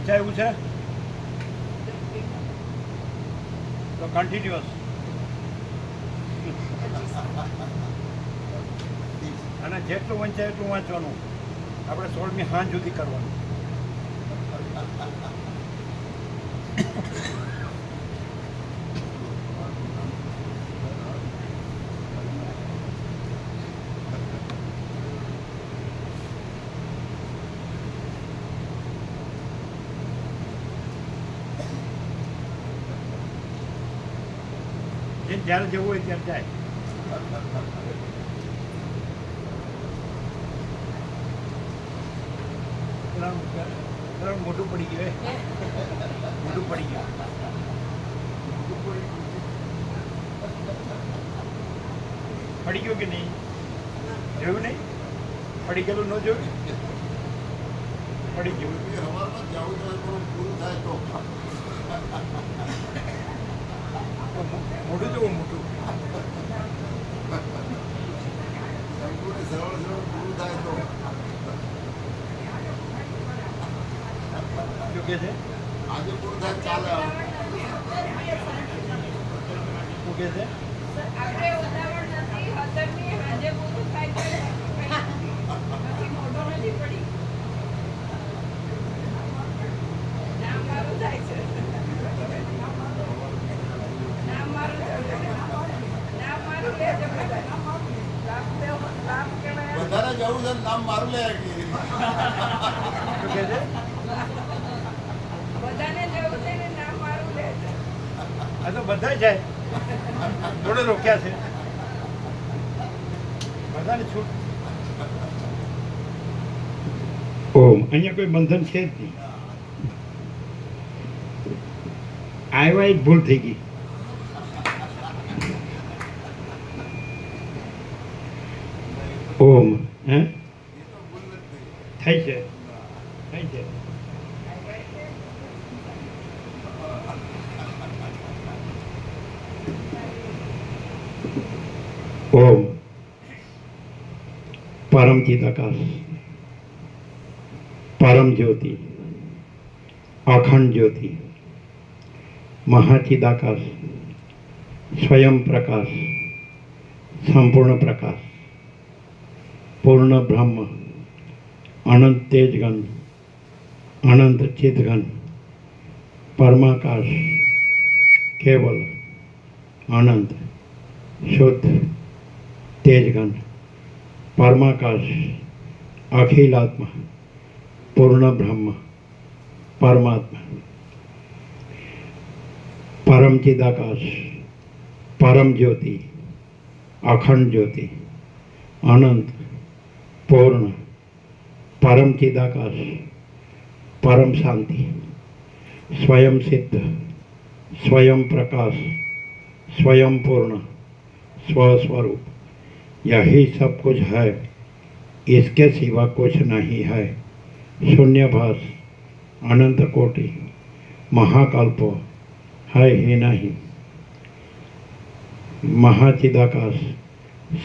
વંચાયું છે તો કન્ટિન્યુઅસ અને જેટલું વંચાય એટલું વાંચવાનું. આપણે 16મી સાંજ સુધી કરવાનું. જ્યારે જવું હોય ત્યારે જાય. મોટું પડી ગયું, મોટું પડી ગયું. પડી ગયું કે નહીં? જોયું નહીં? પડી ગયેલું ન જોયું? પડી ગયું. મોટું જોવું, મોટું. શું કે છે? આજે પૂરું થાય ચાલે. શું કે છે? વધારે જવું છે નામ મારું લે. શું કે છે? આ તો બધા જાય. થોડે રોક્યા છે. બધાને છૂટ. ઓમ અહીંયા કોઈ બંધન છે જ નહીં. આવ્યા એક ભૂલ થઈ ગઈ. ઓમ હે થાય છે, થાય છે. ઓમ પરમ ચિદાકાશ, પરમ જ્યોતિ, અખંડ જ્યોતિ, મહાચિદાકાશ, સ્વયં પ્રકાશ, સંપૂર્ણ પ્રકાશ, પૂર્ણ બ્રહ્મ, અનંત તેજગન, અનંત ચિદગન, પરમાકાશ, કેવલ અનંત શુદ્ધ તેજગન, પરમાકાશ, અખિલાત્મા, પૂર્ણ બ્રહ્મ, પરમાત્મા, પરમ ચિદાકાશ, પરમ જ્યોતિ, અખંડ જ્યોતિ, અનંત પૂર્ણ, પરમ ચિદાકાશ, પરમ શાંતિ, स्वयं सिद्ध, स्वयं प्रकाश, स्वयं पूर्ण, स्वस्वरूप, यही सब कुछ है, इसके सिवा कुछ नहीं है. शून्यभास, अनंत कोटि, महाकल्प है ही नहीं. महाचिदाकाश,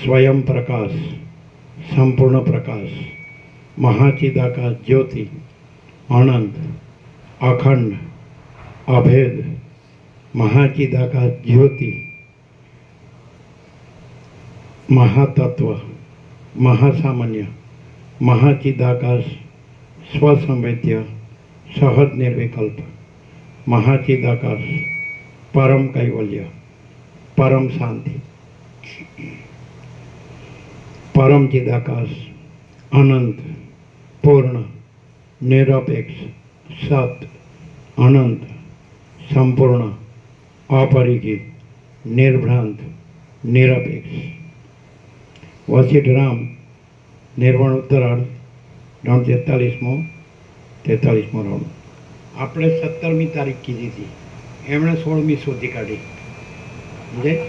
स्वयं प्रकाश, संपूर्ण प्रकाश, महाचिदाकाश ज्योति, अनंत, अखंड, अभेद, महाचिदाकाश ज्योति, महातत्व, महासामान्य, महाचिदाकाश स्वसंवेद्य, सहज निर्विकल्प, महाचिदाकाश परम कैवल्य, परम शांति, परम चिदाकाश अनंत पूर्ण निरपेक्ष सत अनंत संपूर्ण अपरिचित निर्भ्रांत निरपेक्ष. વશિષ્ઠ રામ નિર્વાણ ઉત્તરાર્ધ રાઉન્ડ 43મો રાઉન્ડ. આપણે 17મી તારીખ કીધી હતી, એમણે 16મી શોધી કાઢી. સમજાય?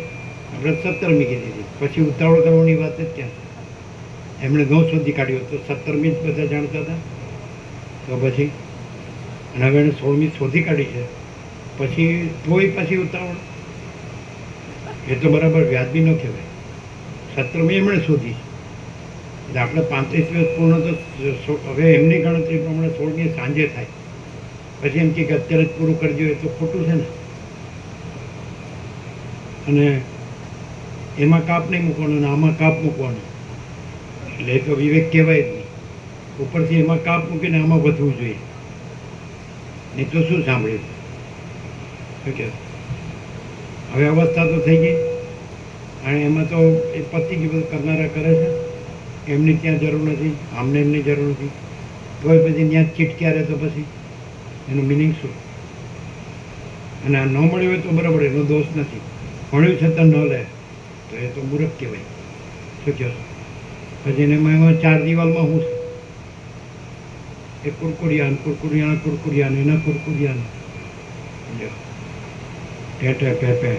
આપણે 17મી કીધી હતી, પછી ઉતાવળ કરવાની વાત જ ક્યાં. એમણે 9 શોધી કાઢ્યો તો 17મી જ બધા જાણતા હતા. તો પછી અને હવે એને 16મી શોધી કાઢી છે, પછી તોય પછી ઉતાવળ, એ તો બરાબર વ્યાજબી ન કહેવાય. 17મી એમણે શોધી, એટલે આપણે 35 દિવસ પૂર્ણ તો હવે એમની ગણતરી પ્રમાણે 16મી સાંજે થાય. પછી એમ કે અત્યારે જ પૂરું કરજો, એ તો ખોટું છે ને. અને એમાં કાપ નહીં મૂકવાનો અને આમાં કાપ મૂકવાનો, એટલે એ તો વિવેક કહેવાય જ નહીં. ઉપરથી એમાં કાપ મૂકીને આમાં વધવું જોઈએ, નહીં તો શું સાંભળ્યું. શું કહે હવે અવસ્થા તો થઈ ગઈ, અને એમાં તો એ પતી ગયું, બધું કરનારા કરે છે, એમની ત્યાં જરૂર નથી, આમને એમની જરૂર નથી, તોય પછી ત્યાં ચીટક્યા રહે તો પછી એનું મિનિંગ શું? અને આ ન મળ્યું હોય તો બરાબર, એનો દોષ નથી. ભણ્યું છતાં ન લે તો એ તો મૂર્ખ કહેવાય. શું કહો? પછી એમાં 4 દિવાલમાં હું એ કુરકુરિયાન એના કુરકુરિયાન ટેટે પેપે.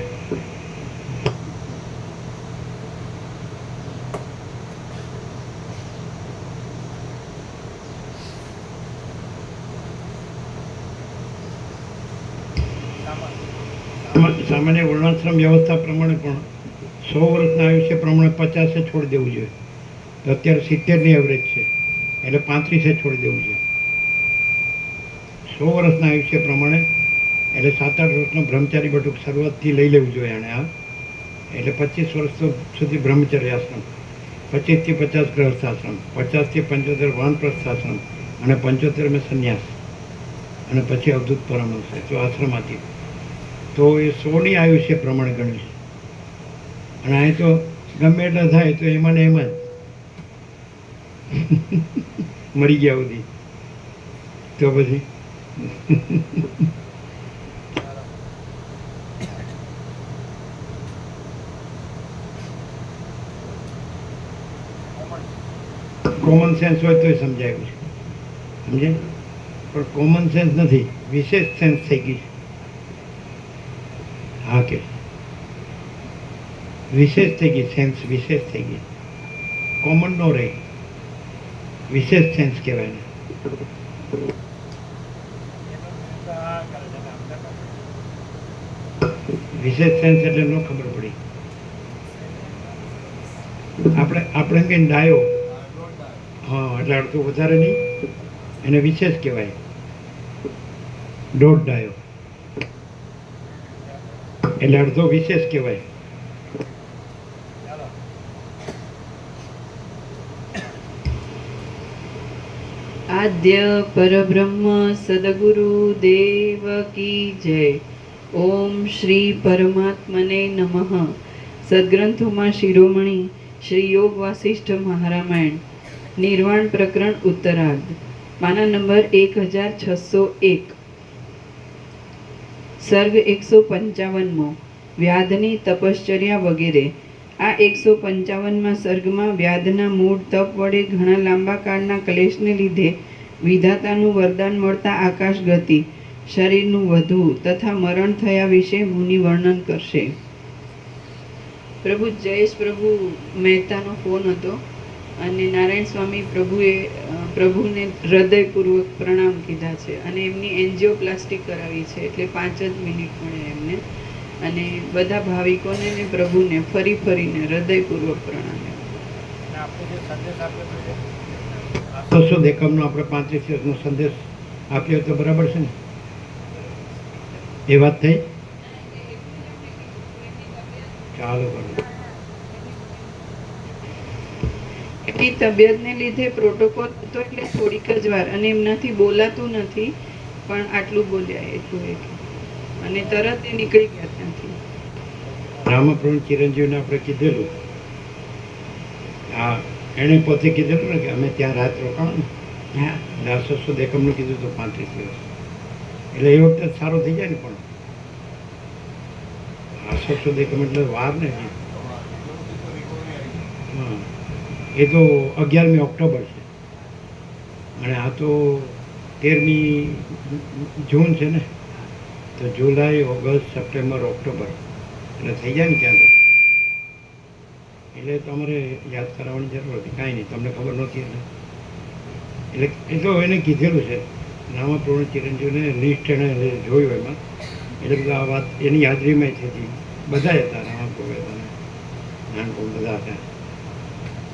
સામાન્ય વર્ણાશ્રમ વ્યવસ્થા પ્રમાણે પણ 100 વર્ષના આયુષ્ય પ્રમાણે 50 છોડી દેવું જોઈએ. તો અત્યારે 70ની એવરેજ છે, એટલે 35 છોડી દેવું જોઈએ. 100 વર્ષના આયુષ્ય પ્રમાણે એટલે 7-8 વર્ષનો બ્રહ્મચારી બટુક શરૂઆતથી લઈ લેવું જોઈએ એણે. આ એટલે 25 વર્ષ સુધી બ્રહ્મચર્ય આશ્રમ, 25 થી 50 ગ્રહસ્થાશ્રમ, 50 થી 75 વાનપ્રસ્થાશ્રમ, અને 75 સંન્યાસ, અને પછી અવધૂત પરામર્શ. તો આશ્રમાથી તો એ 100ની આયુષ્ય પ્રમાણે ગણ્યું છે. અને અહીં તો ગમે એટલા થાય તો એમાં ને એમાં જ મરી ગયા બધી. તો પછી કોમન સેન્સ હોય તો સમજાયું છે, સમજે. પણ કોમન સેન્સ નથી, વિશેષ સેન્સ થઈ ગઈ છે. હા, કે વિશેષ થઈ ગઈ, સેન્સ વિશેષ થઈ ગઈ. કોમન નો રહે, વિશેષ સેન્સ કહેવાય ને. વિશેષ સેન્સ એટલે ન ખબર પડી. આપણે એમ કે ડાયો, હા, એટલે અડધો વધારે નહીં, એને વિશેષ કહેવાય. દોઢ ડાયો એટલે અડધો વિશેષ કહેવાય. આદ્ય પરબ્રહ્મ સદગુરુ દેવ કી જય. ઓમ શ્રી પરમાત્મને નમઃ. સદગ્રંથોમાં શિરોમણી શ્રી યોગ વાસિષ્ઠ મહારામાયણ, નિર્વાણ પ્રકરણ ઉત્તરાર્ધ, પાના નંબર 1601, સર્ગ 155મો, વ્યાધની તપશ્ચર્યા વગેરે. આ 155મા સર્ગમાં વ્યાધના મૂળ તપ વડે ઘણા લાંબા કાળના ક્લેશને લીધે વિધાતાનું વરદાન મળતા આકાશ ગતિ, શરીરનું વધવું તથા મરણ થયા વિશે મુનિ વર્ણન કરશે. પ્રભુ જયેશ પ્રભુ મહેતાનો ફોન હતો, અને નારાયણ સ્વામી પ્રભુને હૃદયપૂર્વક પ્રણામ કીધા છે, અને એમની એન્જિયોપ્લાસ્ટી કરાવી છે, એટલે 5 જ મિનિટ મળે એમને. અને બધા ભાવિકોને ને પ્રભુને ફરીને હૃદયપૂર્વક પ્રણામ. બસો દેકમનો આપણે 35 વર્ષનો સંદેશ આપ્યો તો બરાબર છે ને? એ વાત થઈ. ચાલો બરાબર. એમની તબિયતને લીધે પ્રોટોકોલ હતો, એટલે થોડીક જ વાર, અને એમનાથી બોલાતું નથી, પણ આટલું બોલ્યા એટલું, અને તરત એ નીકળી ગયા ત્યાંથી. રામપ્રભુ ચિરંજીવીને આપણે કીધેલું, હા, એણે પોતે કીધેલું ને કે અમે ત્યાં રાત રોકાણ. હા, 600 દેકમનું કીધું તો 35 દિવસ, એટલે એ વખતે સારું થઈ જાય ને. પણ 600 દેકમ એટલે વાર ને. હા, એ તો 11મી ઓક્ટોબર છે, અને આ તો 13મી જૂન છે ને. તો જુલાઈ, ઓગસ્ટ, સપ્ટેમ્બર, ઓક્ટોબર, એટલે થઈ જાય ને ત્યાં તો. એટલે તમારે યાદ કરાવવાની જરૂર હતી, કાંઈ નહીં, તમને ખબર નહોતી. એટલે એ તો એને કીધેલું છે, રામપ્રભુ ચિરંજીવીને લિસ્ટ એણે જોયું એમાં. એટલે બધા આ વાત એની હાજરીમાં થતી, બધા હતા, રામપ્રભુ હતા, નાનપ્રભુ બધા હતા.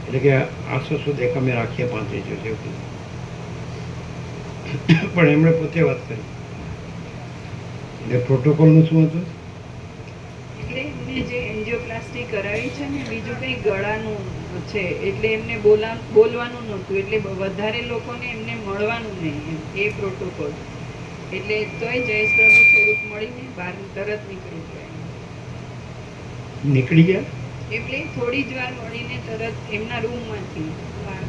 એટલે કે 800 દેકમે રાખીએ 35 દિવસ એવું કીધું. પણ એમણે પોતે વાત કરી, એટલે પ્રોટોકોલનું શું હતું? એટલે એમને જે એન્જિયોપ્લાસ્ટી કરાવી છે ને, બીજું કંઈ ગળાનું છે, એટલે એમને બોલવાનું નહોતું, એટલે વધારે લોકોને એમને મળવાનું નહીં એમ, એ પ્રોટોકોલ. એટલે તોય જયેશ પ્રભુ થોડુંક મળીને બહાર તરત નીકળી ગયા. નીકળી ગયા? એટલે થોડી જ વાર મળીને તરત એમના રૂમમાંથી બહાર.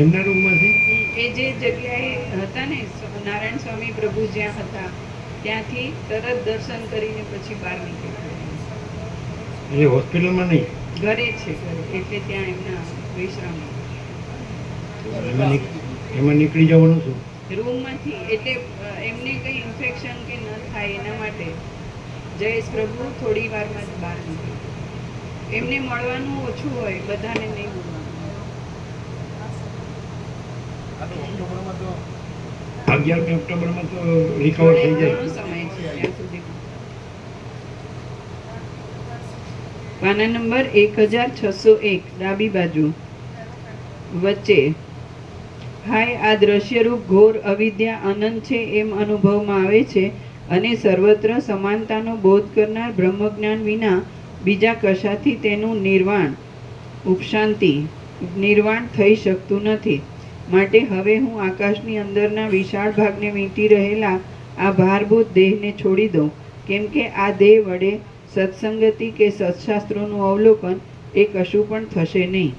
એમના રૂમમાંથી? એ જે જગ્યાએ હતા ને, નારાયણ સ્વામી પ્રભુ જ્યાં હતા, ત્યાંથી તરત દર્શન કરીને પછી બહાર નીકળી ગયા. એટલે હોસ્પિટલમાં નહીં? ઘરે છે, ઘરે. એટલે ત્યાં એમના વિશ્રામ એમાં નીકળી જવાનું શું? રૂમમાંથી. એટલે એમને કંઈ ઇન્ફેક્શન કે ન થાય એના માટે જયેશ પ્રભુ થોડી વારમાં જ બહાર નીકળી ગયા. એમને મળવાનું ઓછું હોય, બધાને નહીં મળવાનું. 11મી ઓક્ટોબરમાં તો રિકવર થઈ જાય. ઘણો સમય છે ત્યાં સુધી. પાના નંબર 1601, ડાબી બાજુ વચ્ચે. હાય, આ દ્રશ્યરૂપ ઘોર અવિદ્યા અનંત છે એમ અનુભવમાં આવે છે, અને સર્વત્ર સમાનતાનો બોધ કરનાર બ્રહ્મજ્ઞાન વિના બીજા કશાથી તેનું નિર્વાણ થઈ શકતું નથી. માટે હવે હું આકાશની અંદરના વિશાળ ભાગને વીંટી રહેલા આ ભારભૂત દેહને છોડી દઉં, કેમ કે આ દેહ વડે સત્સંગતિ કે સત્શાસ્ત્રોનું અવલોકન એ કશું પણ થશે નહીં.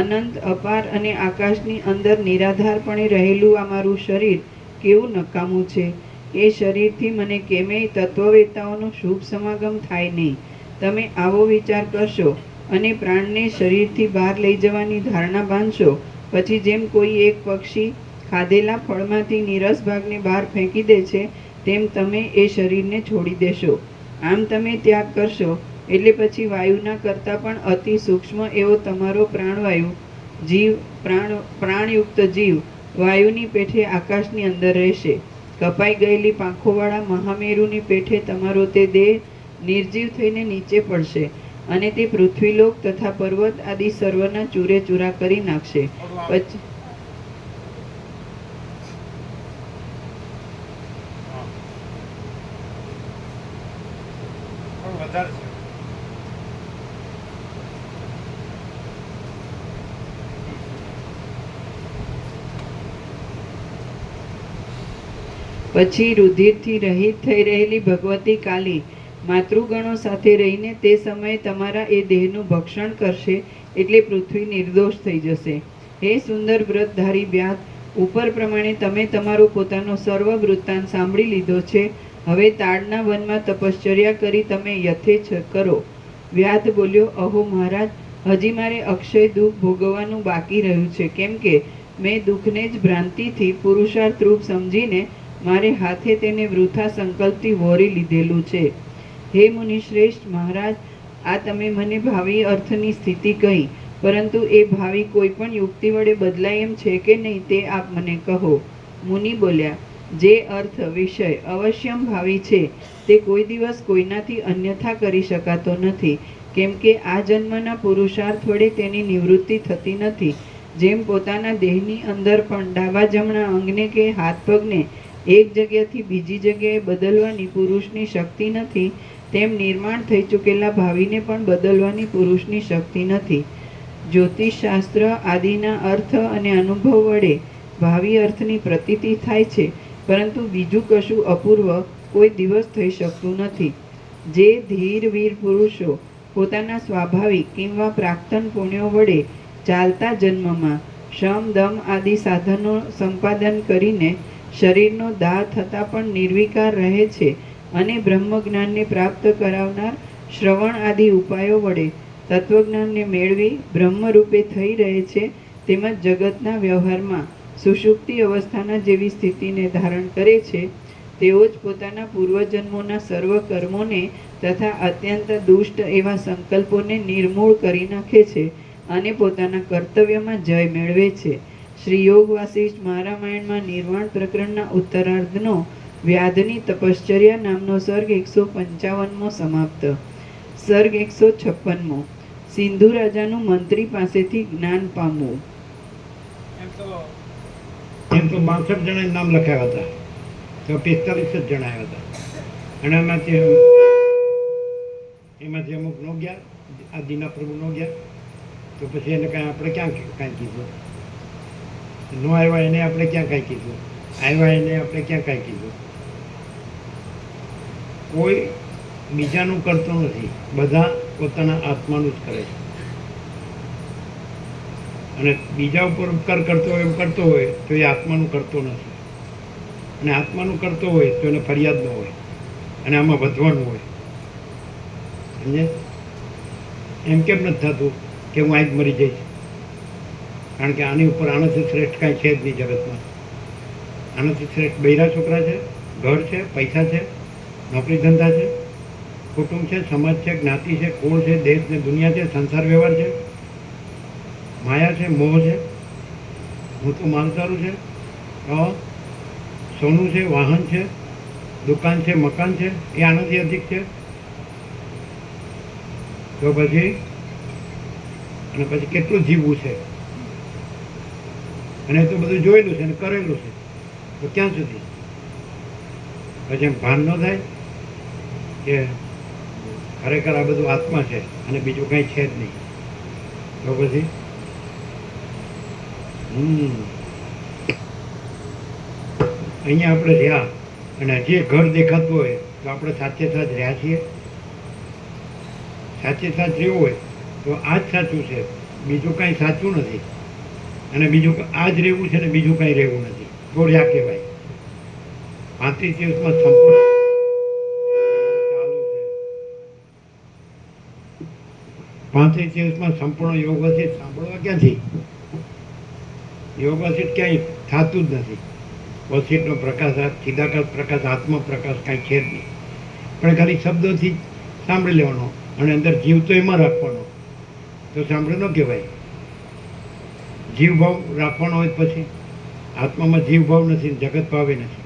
અનંત, અપાર અને આકાશની અંદર નિરાધારપણે રહેલું આ મારું શરીર કેવું નકામું છે. એ શરીરથી મને કેમેય તત્વવેતાઓનો શુભ સમાગમ થાય નહીં. તમે આવો વિચાર કરશો અને પ્રાણને શરીરથી બહાર લઈ જવાની ધારણા બાંધશો, પછી જેમ કોઈ એક પક્ષી ખાધેલા ફળમાંથી નીરસ ભાગને બહાર ફેંકી દે છે, તેમ તમે એ શરીરને છોડી દેશો. આમ તમે ત્યાગ કરશો એટલે પછી વાયુના કરતાં પણ અતિ સૂક્ષ્મ એવો તમારો પ્રાણયુક્ત જીવ વાયુની પેઠે આકાશની અંદર રહેશે. કપાઈ ગયેલી પાંખોવાળા મહામેરુની પેઠે તમારો તે દેહ નિર્જીવ થઈને નીચે પડશે, અને તે પૃથ્વીલોક તથા પર્વત આદિ સર્વના ચૂરે ચૂરા કરી નાખશે. પછી પછી રુધિરથી રહિત થઈ રહેલી ભગવતી કાલી માતૃગણો સાથે રહીને તે સમયે તમારા એ દેહનું ભક્ષણ કરશે, એટલે પૃથ્વી નિર્દોષ થઈ જશે. હે સુંદર વ્રતધારી વ્યાધ, ઉપર પ્રમાણે તમે તમારો પોતાનો સર્વ વૃત્તાંત સાંભળી લીધો છે. હવે તાડના વનમાં તપશ્ચર્યા કરી તમે યથેચ્છ કરો. વ્યાધ બોલ્યો, અહો મહારાજ, હજી મારે અક્ષય દુઃખ ભોગવવાનું બાકી રહ્યું છે, કેમ કે મેં દુઃખને જ ભ્રાંતિથી પુરુષાર્થ રૂપ સમજીને મારે હાથે તેને વૃથા સંકલ્પથી વહોરી લીધેલું છે. હે મુનિશ્રેષ્ઠ મહારાજ, આ તમે મને ભાવિ અર્થની સ્થિતિ કહી, પરંતુ એ ભાવિ કોઈ પણ યુક્તિ વડે બદલાય એમ છે કે નહીં તે આપ મને કહો. મુનિ બોલ્યા, જે અર્થ વિષય અવશ્યમ ભાવિ છે તે કોઈ દિવસ કોઈનાથી અન્યથા કરી શકાતો નથી, કેમ કે આ જન્મના પુરુષાર્થ વડે તેની નિવૃત્તિ થતી નથી. જેમ પોતાના દેહની અંદર પણ ડાબા જમણા અંગને કે હાથ પગને એક જગ્યાથી બીજી જગ્યાએ બદલવાની પુરુષની શક્તિ નથી, તેમ નિર્માણ થઈ ચૂકેલા ભાવિને પણ બદલવાની પુરુષની શક્તિ નથી. જ્યોતિષશાસ્ત્ર આદિના અર્થ અને અનુભવ વડે ભાવિ અર્થની પ્રતીતિ થાય છે, પરંતુ બીજું કશું અપૂર્વ કોઈ દિવસ થઈ શકતું નથી. જે ધીર વીર પુરુષો પોતાના સ્વાભાવિક કિંવા પ્રાક્તન પુણ્યો વડે ચાલતા જન્મમાં શ્રમ દમ આદિ સાધનો સંપાદન કરીને શરીરનો દાહ થતાં પણ નિર્વિકાર રહે છે, અને બ્રહ્મજ્ઞાનને પ્રાપ્ત કરાવનાર શ્રવણ આદિ ઉપાયો વડે તત્વજ્ઞાનને મેળવી બ્રહ્મરૂપે થઈ રહે છે, તેમજ જગતના વ્યવહારમાં સુષુપ્તિ અવસ્થાના જેવી સ્થિતિને ધારણ કરે છે, તેઓ જ પોતાના પૂર્વજન્મોના સર્વ કર્મોને તથા અત્યંત દુષ્ટ એવા સંકલ્પોને નિર્મૂળ કરી નાખે છે અને પોતાના કર્તવ્યમાં જય મેળવે છે. શ્રી યોગ વાસિષ્ઠ મહારામાયણમાં નિર્વાણ પ્રકરણના ઉત્તરાર્ધનો વ્યાધની તપશ્ચર્યા નામનો સર્ગ 155મો સમાપ્ત. સર્ગ 156મો. સિંધુ રાજાનું મંત્રી પાસેથી જ્ઞાન પામવું. એમ તો 62 જણા નામ લખાયા હતા. તો 45 જ જણા આવ્યા હતા. અને એમાંથી અમુક ન ગયા, આ દીના પ્રભુ ન ગયા, તો પછી એને કાંઈ આપણે ક્યાં કાંઈ કીધું? ન આવ્યા એને આપણે ક્યાં કાંઈ કીધું? આવ્યા એને આપણે ક્યાં કાંઈ કીધું? કોઈ બીજાનું કરતો નથી, બધા પોતાના આત્માનું જ કરે છે. અને બીજા ઉપર ઉપકાર કરતો હોય એમ કરતો હોય તો એ આત્માનું કરતો નથી. અને આત્માનું કરતો હોય તો એને ફરિયાદ ન હોય, અને આમાં વધવાનું હોય. સમજે? એમ કેમ નથી થતું કે હું આ જ મરી જઈશ? કારણ કે આની ઉપર આનાથી શ્રેષ્ઠ કાંઈ છે જ નહીં જગતમાં. આનાથી શ્રેષ્ઠ બૈરા છોકરા છે, ઘર છે, પૈસા છે, નોકરી ધંધા છે, કુટુંબ છે, સમાજ છે, જ્ઞાતિ છે, કુળ છે, દેશ ને દુનિયા છે, સંસાર વ્યવહાર છે, માયા છે, મોહ છે, હું તો માનસારું છે, સોનું છે, વાહન છે, દુકાન છે, મકાન છે, એ આનાથી અધિક છે? તો પછી અને પછી કેટલું જીવવું છે? અને એ તો બધું જોયેલું છે અને કરેલું છે, તો ક્યાં સુધી? પછી એમ ભાન ન થાય કે ખરેખર આ બધું આત્મા છે અને બીજું કંઈ છે જ નહીં? તો પછી અહીંયા આપણે રહ્યા અને જે ઘર દેખાતું હોય તો આપણે સાચે સાચ રહ્યા છીએ? સાચે સાચ રહેવું હોય તો આ જ સાચું છે, બીજું કાંઈ સાચું નથી. અને બીજું આ જ રહેવું છે ને બીજું કાંઈ રહેવું નથી, તો રહ્યા કહેવાય. 35 દિવસમાં સંપૂર્ણ ચાલુ છે. 35 દિવસમાં સંપૂર્ણ યોગવાસિત સાંભળવા ક્યાંથી? યોગવાસિત ક્યાંય થતું જ નથી. વસિતનો પ્રકાશ, ચિદાકાશ પ્રકાશ, આત્મા પ્રકાશ કાંઈ છે જ નહીં. પણ ખાલી શબ્દોથી સાંભળી લેવાનો અને અંદર જીવ તો એમાં રાખવાનો, તો સાંભળે ન કહેવાય. જીવ ભાવ રાખવાનો હોય પછી આત્મામાં જીવ ભાવ નથી, જગત ભાવે નથી.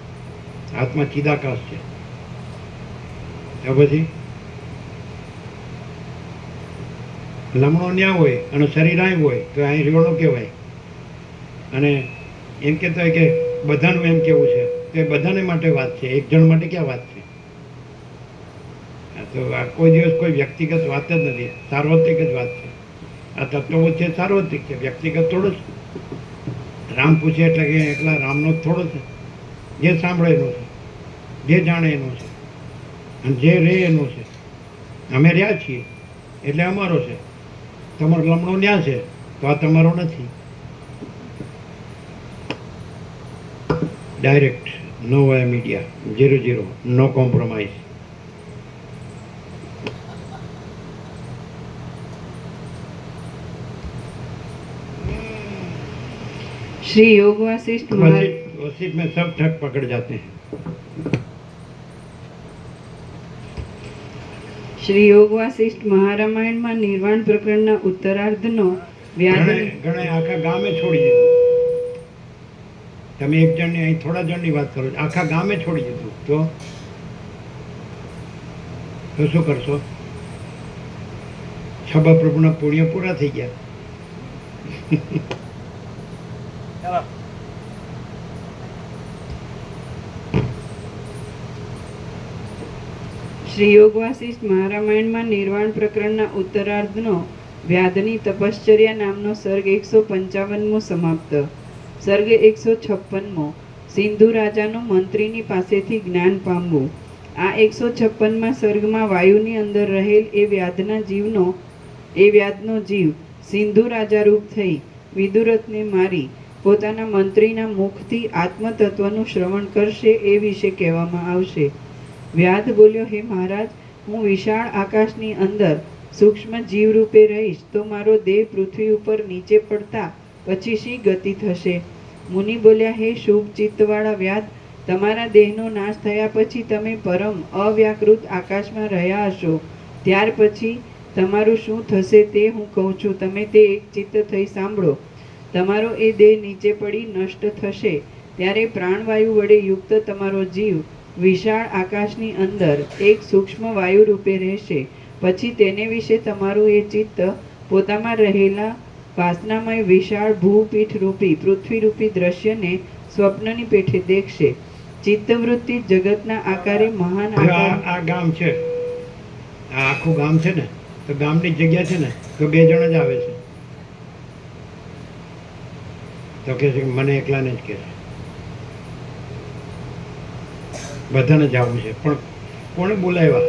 આત્મા ચિદાકાશ છે. તો પછી લમણો ન્યા હોય અને શરીર અહીં હોય તો અહીં રેવણો કહેવાય. અને એમ કહેતો હોય કે બધાનું એમ કેવું છે, તો એ બધાને માટે વાત છે, એક જણ માટે ક્યાં વાત છે? તો આ કોઈ દિવસ કોઈ વ્યક્તિગત વાત જ નથી, સાર્વત્રિક જ વાત છે. આ તત્વો છે સાર્વત્રિક છે, વ્યક્તિગત થોડો છે. રામ પૂછે એટલે કે એકલા રામનો જ થોડો છે. જે સાંભળે એનું છે, જે જાણે એનું છે, અને જે રહે એનું છે. અમે રહ્યા છીએ એટલે અમારો છે. તમારો લમણો ન્યા છે તો આ તમારો નથી. Direct, no via media, 0-0, no compromise. Shri Yoga Vasishtha Vasishtha में सब ठग पकड़ जाते हैं. श्री योग वासिष्ठ મહારામાયણમાં નિર્વાણ પ્રકરણના ઉત્તરાર્ધનો ઘણા આખા ગામે છોડી દીધું. તમે એક જણની અહીં થોડા જણની વાત કરો, આખા ગામે છોડી દીધું તો શું કરશો? છબા પ્રભુના પુણ્ય પૂરા થઈ ગયા. શ્રી યોગ વાસિષ્ઠ મહારામાયણમાં નિર્વાણ પ્રકરણના ઉત્તરાર્ધનો વ્યાધની તપશ્ચર્યા નામનો સર્ગ 155મો સમાપ્ત. સર્ગ 156મો. સિંધુ રાજાનું મંત્રીની પાસેથી જ્ઞાન પામવું. આ 156માં સર્ગમાં વાયુની અંદર રહેલ એ વ્યાધનો જીવ સિંધુ રાજારૂપ થઈ વિદુરથને મારી પોતાના મંત્રીના મુખથી આત્મતત્વનું શ્રવણ કરશે એ વિશે કહેવામાં આવશે. વ્યાધ બોલ્યો, હે મહારાજ, હું વિશાળ આકાશની અંદર સૂક્ષ્મ જીવ રૂપે રહીશ તો મારો દેહ પૃથ્વી ઉપર નીચે પડતા પછી શી ગતિ થશે? મુનિ બોલ્યા, હે શુભ ચિત્તવાળા વ્યાધ, તમારા દેહનો નાશ થયા પછી તમે પરમ અવ્યાકૃત આકાશમાં રહ્યા હશો. ત્યાર પછી તમારું શું થશે તે હું કહું છું, તમે તે એક ચિત્ત થઈ સાંભળો. તમારો એ દેહ નીચે પડી નષ્ટ થશે ત્યારે પ્રાણવાયુ વડે યુક્ત તમારો જીવ વિશાળ આકાશની અંદર એક સૂક્ષ્મ વાયુ રૂપે રહેશે. પછી તેને વિશે તમારું એ ચિત્ત પોતામાં રહેલા વાસનામય વિશાળ ભૂપીઠ રૂપી પૃથ્વી રૂપી દ્રશ્યને સ્વપ્નની પેઠે દેખશે. ચિત્તવૃત્તિ જગતના આકારે મહાન હવે આકાર આ ગામ છે, આ આખું ગામ છે ને, તો ગામની જગ્યા છે ને તો 2 જણ જ આવે છે. તો કે છે કે મને એકલાને જ કે છે, બધાને જ આવવું છે. પણ કોણે બોલાવ્યા?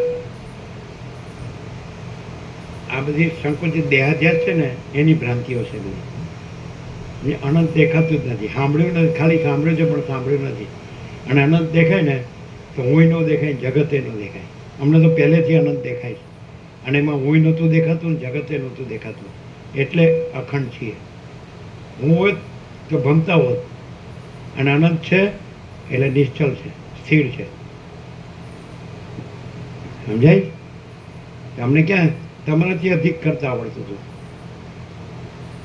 આ બધી સંકુચિત દેહાધ્યાસ છે ને એની ભ્રાંતિઓ છે બધી. એ અનંત દેખાતું જ નથી, સાંભળ્યું નથી, ખાલી સાંભળ્યું છે પણ સાંભળ્યું નથી. અને અનંત દેખાય ને તો હુંય ન દેખાય, જગતે ન દેખાય. અમને તો પહેલેથી અનંત દેખાય છે, અને એમાં હુંય નહોતું દેખાતું ને જગતે નહોતું દેખાતું, એટલે અખંડ છીએ. હું હોત તો ભમતા હોત, અને અનંત છે એટલે નિશ્ચલ છે, સ્થિર છે. સમજાય? અમને ક્યાં તમારાથી અધિક કરતા આવડતું હતું.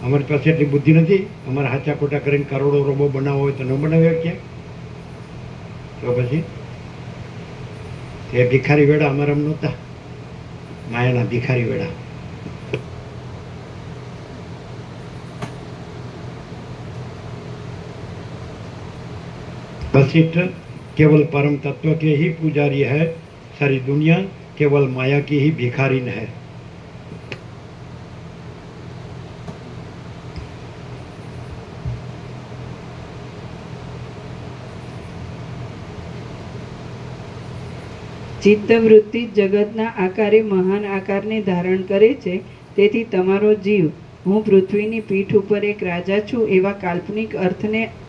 અમારી પાસે એટલી બુદ્ધિ નથી. અમારે હાચા ખોટા કરીને કરોડો રોબો બનાવવો હોય તો ન બનાવ્યા ક્યાં? તો પછી એ ભિખારી વેળા અમારા નહોતા, માયાના ભિખારી વેળા. वशिष्ठ केवल परम तत्व के ही पुजारी है, सारी दुनिया केवल माया की ही भिखारीन है. ચિત્તવૃત્તિ જગતના આકારે મહાન આકારને ધારણ કરે છે. તેથી તમારો જીવ હું પૃથ્વીની પીઠ ઉપર એક રાજા છું એવા કાલ્પનિક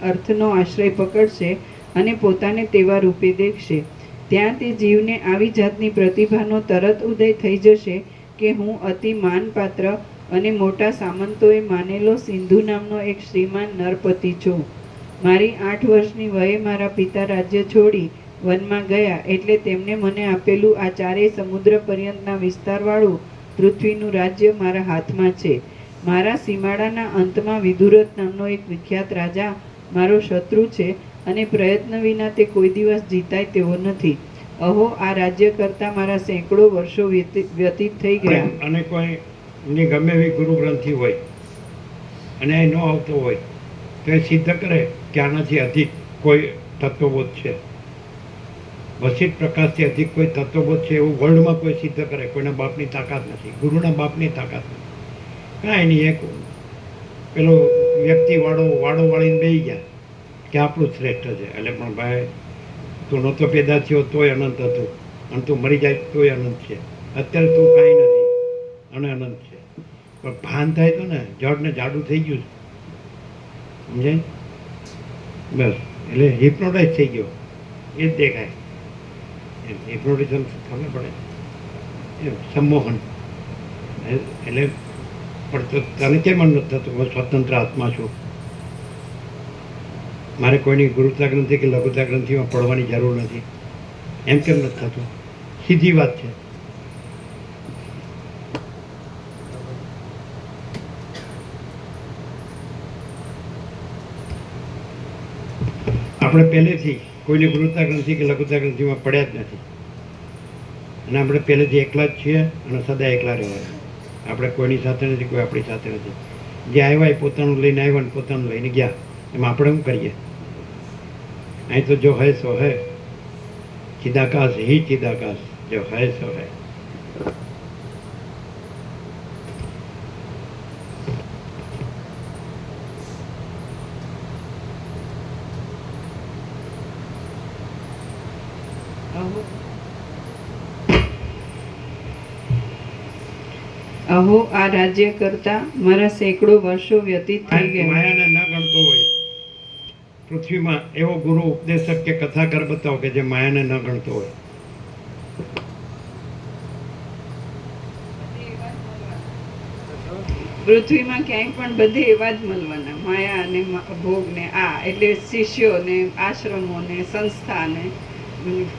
અર્થનો આશ્રય પકડશે અને પોતાને તેવા રૂપે દેખશે. ત્યાં તે જીવને આવી જાતની પ્રતિભાનો તરત ઉદય થઈ જશે કે હું અતિ માનપાત્ર અને મોટા સામંતોએ માનેલો સિંધુ નામનો એક શ્રીમાન નરપતિ છું. મારી 8 વર્ષની વયે મારા પિતા રાજ્ય છોડી વનમાં ગયા, એટલે તેમને મને આપેલું આ 4 સમુદ્ર પર્યંતના વિસ્તારવાળું પૃથ્વીનું રાજ્ય મારા હાથમાં છે. મારા સીમાડાના અંતમાં વિદુરથ નામનો એક વિખ્યાત રાજા મારો શત્રુ છે, અને પ્રયત્ન વિના તે કોઈ દિવસ જીતાય તેવો નથી. અહો, આ રાજ્ય કરતા મારા સેંકડો વર્ષો વ્યતીત થઈ ગયા. અને કોઈની ગમે એવી ગુરુ ગ્રંથિ હોય અને એ ન આવતો હોય તો એ સિદ્ધ કરે કે આનાથી અધિક કોઈ તત્વબોધ છે, વસિત પ્રકાશથી અધિક કોઈ તત્વબોધ છે એવું વર્લ્ડમાં કોઈ સિદ્ધ કરે. કોઈના બાપની તાકાત નથી, ગુરુના બાપની તાકાત નથી, કાંઈ નહીં. એક પેલો વ્યક્તિ વાળો વાળીને બેસી ગયા કે આપણું શ્રેષ્ઠ છે. એટલે પણ ભાઈ, તું નહોતો પેદા થયો તોય અનંત હતું, અને તું મરી જાય તોય અનંત છે. અત્યારે તું કાંઈ નથી અને અનંત છે. પણ ભાન થાય તો ને જડને જાડું થઈ ગયું છે. સમજાય? બસ, એટલે હિપ્નોટાઇઝ થઈ ગયો એ જ દેખાય. હિપ્નોટિઝમ ખબર પડે એમ, સંમોહન. એટલે પણ તો તને કેમ નથી થતું હું સ્વતંત્ર આત્મા છું, મારે કોઈની ગુરુતા ગ્રંથિ કે લઘુતા ગ્રંથિમાં પડવાની જરૂર નથી, એમ કેમ નથી થતું? સીધી વાત છે. આપણે પહેલેથી કોઈની ગુરુતા ગ્રંથિ કે લઘુતા ગ્રંથિમાં પડ્યા જ નથી, અને આપણે પહેલેથી એકલા જ છીએ અને સદા એકલા રહેવાય. આપણે કોઈની સાથે નથી, કોઈ આપણી સાથે નથી. જે આવ્યા એ પોતાનું લઈને આવ્યા ને પોતાનું લઈને ગયા. એમાં આપણે શું કરીએ? અહીં તો જો હૈ સો હૈ, ચિદાકાશ હી ચિદાકાશ, જો હૈ સો હૈ. અહો, આ રાજ્ય કરતા મારા સેંકડો વર્ષો વ્યતીત થઈ ગયા. માયાને ન ગણતો હોય પૃથ્વીમાં એવો ગુરુ ઉપદેશક કે કથાકાર બતાવો કે જે માયાને ન ગણતો હોય. પૃથ્વીમાં ક્યાંય પણ બધે એવા જ મળવાના, માયા અને ભોગ ને આ એટલે શિષ્યો ને આશ્રમો ને સંસ્થા ને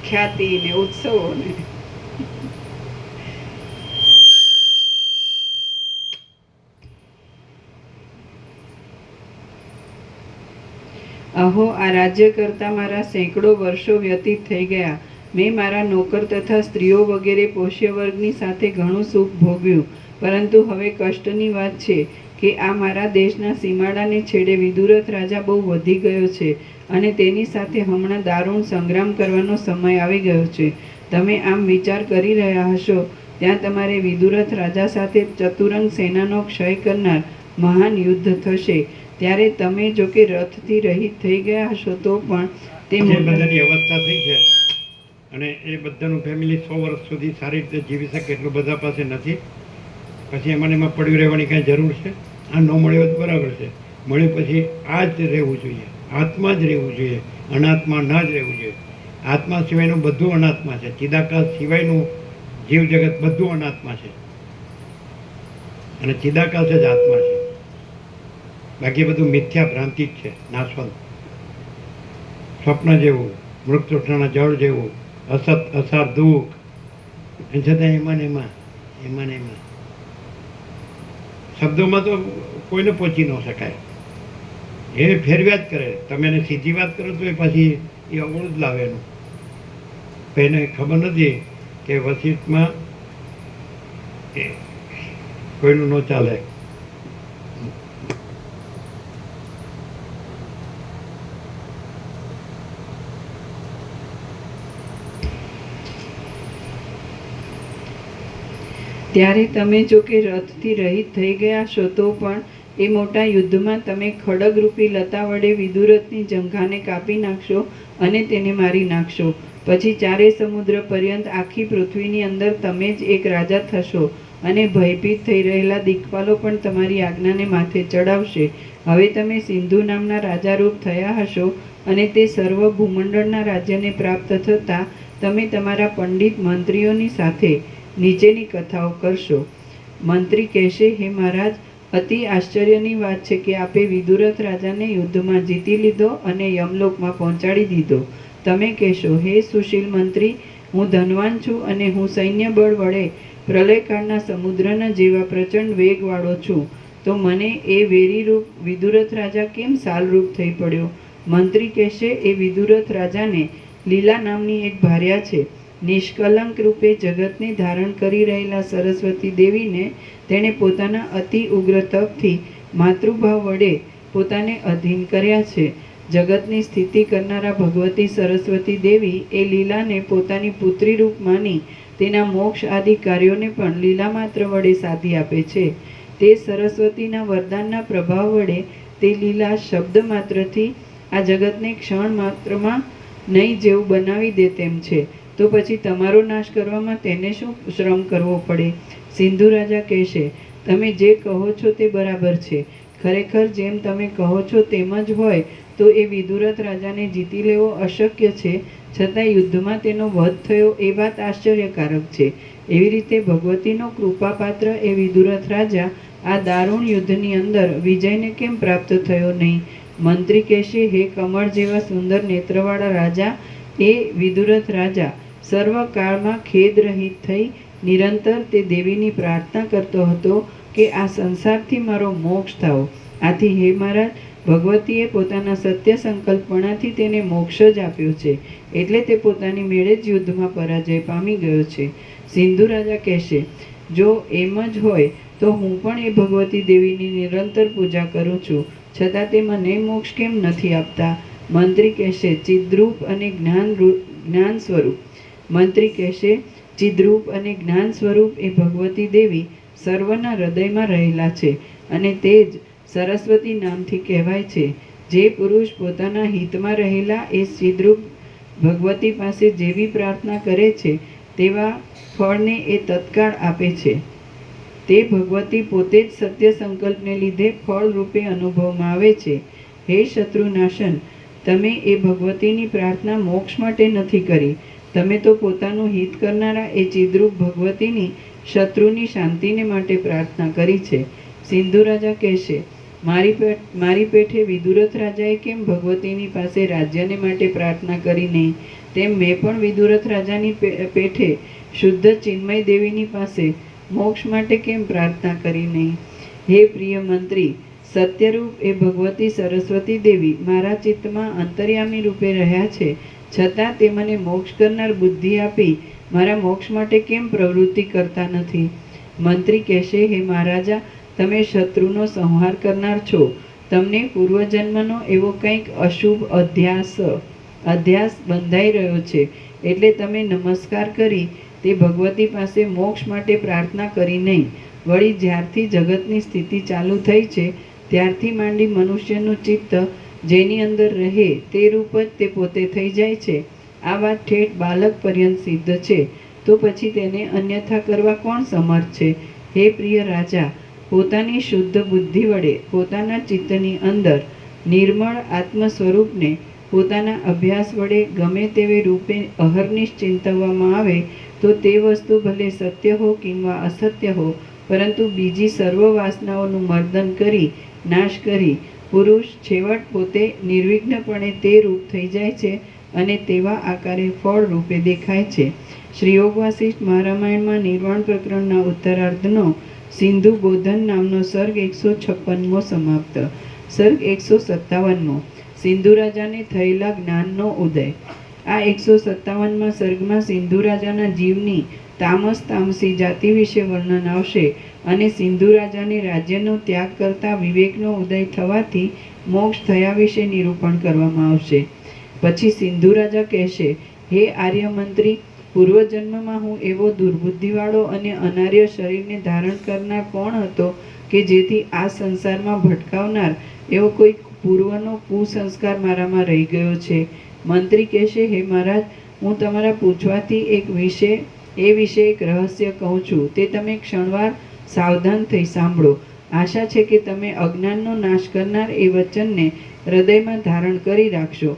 ખ્યાતિ ને ઉત્સવો ને. અહો, આ રાજ્ય કરતા મારા સેંકડો વર્ષો વ્યતીત થઈ ગયા. મેં મારા નોકર તથા સ્ત્રીઓ વગેરે પોષ્ય વર્ગની સાથે ઘણું સુખ ભોગવ્યું, પરંતુ હવે કષ્ટની વાત છે કે આ મારા દેશના સીમાડાને છેડે વિદુરથ રાજા બહુ વધી ગયો છે, અને તેની સાથે હમણાં દારૂણ સંગ્રામ કરવાનો સમય આવી ગયો છે. તમે આમ વિચાર કરી રહ્યા હશો ત્યાં તમારે વિદુરથ રાજા સાથે ચતુરંગ સેનાનો ક્ષય કરનાર મહાન યુદ્ધ થશે. ત્યારે તમે જો કે રથથી રહિત થઈ ગયા હશો તો પણ તે જે મોટા બધાની અવસ્થા થઈ છે અને એ બધાનું ફેમિલી 100 વર્ષ સુધી સારી રીતે જીવી શકે એટલું બધા પાસે નથી. પછી એમાં ને એમાં પડ્યું રહેવાની કાંઈ જરૂર છે? આ ન મળ્યો તો બરાબર છે, મળ્યું પછી આ જ રહેવું જોઈએ, આત્મા જ રહેવું જોઈએ, અનાત્મા ના જ રહેવું જોઈએ. આત્મા સિવાયનું બધું અનાત્મા છે, ચિદાકાશ સિવાયનું જીવ જગત બધું અનાત્મા છે અને ચિદાકાશ જ આત્મા છે. બાકી બધું મિથ્યા ભ્રાંતિ જ છે, નાશવંત સ્વપ્ન જેવું, મૃત તૃષ્ણાના જળ જેવું, અસત અસાર દુઃખ, એમ છતાં એમાં ને એમાં શબ્દોમાં તો કોઈને પહોંચી ન શકાય. એ ફેરવ્યા જ કરે. તમે એને સીધી વાત કરો તો એ પાછી એ અવળું જ લાવે એનું. પણ એને ખબર નથી કે વસિષ્ઠમાં કોઈનું ન ચાલે. ત્યારે તમે જો કે રથથી રહિત થઈ ગયા છો તો પણ એ મોટા યુદ્ધમાં તમે ખડગરૂપી લતા વડે વિદુરથની જંઘાને કાપી નાખશો અને તેને મારી નાખશો. પછી ચારે સમુદ્ર પર્યંત આખી પૃથ્વીની અંદર તમે જ એક રાજા થશો અને ભયભીત થઈ રહેલા દિક્પાલો પણ તમારી આજ્ઞાને માથે ચડાવશે. હવે તમે સિંધુ નામના રાજારૂપ થયા હશો અને તે સર્વ ભૂમંડળના રાજ્યને પ્રાપ્ત થતાં તમે તમારા પંડિત મંત્રીઓની સાથે નીચેની કથાઓ કરશો. મંત્રી કહેશે, હે મહારાજ, અતિ આશ્ચર્યની વાત છે કે આપે વિદુરથ રાજાને યુદ્ધમાં જીતી લીધો અને યમલોકમાં પહોંચાડી દીધો. તમે કહેશો, હે સુશીલ મંત્રી, હું ધનવાન છું અને હું સૈન્ય બળ વડે પ્રલયકાળના સમુદ્રના જેવા પ્રચંડ વેગવાળો છું, તો મને એ વેરી રૂપ વિદુરથ રાજા કેમ સાલરૂપ થઈ પડ્યો? મંત્રી કહેશે, એ વિદુરથ રાજાને લીલા નામની એક ભાર્યા છે. નિષ્કલંક રૂપે જગતને ધારણ કરી રહેલા સરસ્વતી દેવીને તેણે પોતાના અતિ ઉગ્ર તપથી માતૃભાવ વડે પોતાને અધીન કર્યા છે. જગતની સ્થિતિ કરનારા ભગવતી સરસ્વતી દેવી એ લીલાને પોતાની પુત્રી રૂપ માની તેના મોક્ષ આદિ કાર્યોને પણ લીલા માત્ર વડે સાધી આપે છે. તે સરસ્વતીના વરદાનના પ્રભાવ વડે તે લીલા શબ્દ માત્રથી આ જગતને ક્ષણ માત્રમાં નહીં જેવું બનાવી દે તેમ છે. તો પછી તમારો નાશ કરવામાં તેને શું શ્રમ કરવો પડે? સિંધુ રાજા કહેશે, તમે જે કહો છો તે બરાબર છે. ખરેખર જેમ તમે કહો છો તેમ જ હોય તો એ વિદુરથ રાજાને જીતી લેવો અશક્ય છે, છતાં યુદ્ધમાં તેનો વધ થયો એ વાત આશ્ચર્યકારક છે. એવી રીતે ભગવતીનો કૃપાપાત્ર એ વિદુરથ રાજા આ દારૂણ યુદ્ધની અંદર વિજયને કેમ પ્રાપ્ત થયો નહીં? મંત્રી કહેશે, હે કમળ જેવા સુંદર નેત્રવાળા રાજા, એ વિદુરથ રાજા સર્વકાળમાં ખેદ રહિત થઈ નિરંતર તે દેવીની પ્રાર્થના કરતો હતો કે આ સંસારથી મારો મોક્ષ થાઓ. આથી હે મહારાજ, ભગવતીએ પોતાના સત્ય સંકલ્પણાથી તેને મોક્ષ જ આપ્યો છે, એટલે તે પોતાની મેળે જ યુદ્ધમાં પરાજય પામી ગયો છે. સિંધુ રાજા કહેશે, જો એમ જ હોય તો હું પણ એ ભગવતી દેવીની નિરંતર પૂજા કરું છું, છતાં તે મને મોક્ષ કેમ નથી આપતા? મંત્રી કહેશે, ચિદ્રૂપ અને જ્ઞાન સ્વરૂપ. મંત્રી કહેશે, ચિદ્રૂપ અને જ્ઞાન સ્વરૂપ એ ભગવતી દેવી સર્વના હૃદયમાં રહેલા છે અને તે જ સરસ્વતી નામથી કહેવાય છે. જે પુરુષ પોતાના હિતમાં રહેલા એ ચિદ્રૂપ ભગવતી પાસે જેવી પ્રાર્થના કરે છે તેવા ફળને એ તત્કાળ આપે છે. તે ભગવતી પોતે જ સત્ય સંકલ્પને લીધે ફળ રૂપે અનુભવમાં આવે છે. હે શત્રુનાશન, તમે એ ભગવતીની પ્રાર્થના મોક્ષ માટે નથી કરી, તમે તો પોતાનું હિત કરનારા એ ચિદ્રૂપ ભગવતીની શત્રુની શાંતિને માટે પ્રાર્થના કરી છે. સિંધુ રાજા કહેશે, મારી પેઠે વિદુરથ રાજાએ કેમ ભગવતીની પાસે રાજ્યને માટે પ્રાર્થના કરી નહીં, તેમ મેં પણ વિદુરથ રાજાની પેઠે શુદ્ધ ચિન્મય દેવીની પાસે મોક્ષ માટે કેમ પ્રાર્થના કરી નહીં? હે પ્રિય મંત્રી, સત્યરૂપ એ ભગવતી સરસ્વતી દેવી મારા ચિત્તમાં અંતર્યામી રૂપે રહ્યા છે, છતાં તે મને મોક્ષ કરનાર બુદ્ધિ આપી મારા મોક્ષ માટે કેમ પ્રવૃત્તિ કરતા નથી? મંત્રી કહેશે, હે મહારાજા, તમે શત્રુનો સંહાર કરનાર છો, તમને પૂર્વજન્મનો એવો કંઈક અશુભ અધ્યાસ બંધાઈ રહ્યો છે, એટલે તમે નમસ્કાર કરી તે ભગવતી પાસે મોક્ષ માટે પ્રાર્થના કરી નહીં. વળી જ્યારથી જગતની સ્થિતિ ચાલુ થઈ છે ત્યારથી માંડી મનુષ્યનું ચિત્ત જેની અંદર રહે તે રૂપ જ તે પોતે થઈ જાય છે. આ વાત ઠેઠ બાલક પર્યંત સિદ્ધ છે, તો પછી તેને અન્યથા કરવા કોણ સમર્થ છે? હે પ્રિય રાજા, પોતાની શુદ્ધ બુદ્ધિ વડે પોતાના ચિત્તની અંદર નિર્મળ આત્મ સ્વરૂપને પોતાના અભ્યાસ વડે ગમે તેવે રૂપે અહર્નિશ ચિંતવવામાં આવે તો તે વસ્તુ ભલે સત્ય હો કિંવા અસત્ય હો, પરંતુ બીજી સર્વ વાસનાઓનું મર્દન કરી નાશ કરી પુરુષ છેવટ પોતે નિર્વિઘ્નપણે તે રૂપ થઈ જાય છે અને તેવા આકારે ફળ રૂપે દેખાય છે. શ્રી યોગ વાસિષ્ઠ મહારામાયણમાં નિર્વાણ પ્રકરણના ઉત્તરાર્ધનો સિંધુ બોધન નામનો સર્ગ 156મો સમાપ્ત. સર્ગ 157મો સિંધુ રાજાને થયેલા જ્ઞાનનો ઉદય. આ 157મા સર્ગમાં સિંધુ રાજાના જીવની તામસી જાતિ વિશે વર્ણન આવશે અને સિંધુ રાજાને રાજ્યનો ત્યાગ કરતા વિવેકનો ઉદય થવાથી મોક્ષ થયા વિશે નિરૂપણ કરવામાં આવશે. પછી સિંધુ રાજા કહેશે, હે આર્ય મંત્રી, પૂર્વજન્મમાં હું એવો દુર્બુદ્ધિવાળો અને અનાર્ય શરીરને ધારણ કરનાર કોણ હતો કે જેથી આ સંસારમાં ભટકાવનાર એવો કોઈ પૂર્વનો કુસંસ્કાર મારામાં રહી ગયો છે. મંત્રી કહેશે, હે મહારાજ, હું તમારા પૂછવાથી એ વિશે એક રહસ્ય કહું છું, તે તમે ક્ષણવાર સાવધાન થઈ સાંભળો. આશા છે કે તમે અજ્ઞાનનો નાશ કરનાર એ વચનને હૃદયમાં ધારણ કરી રાખશો.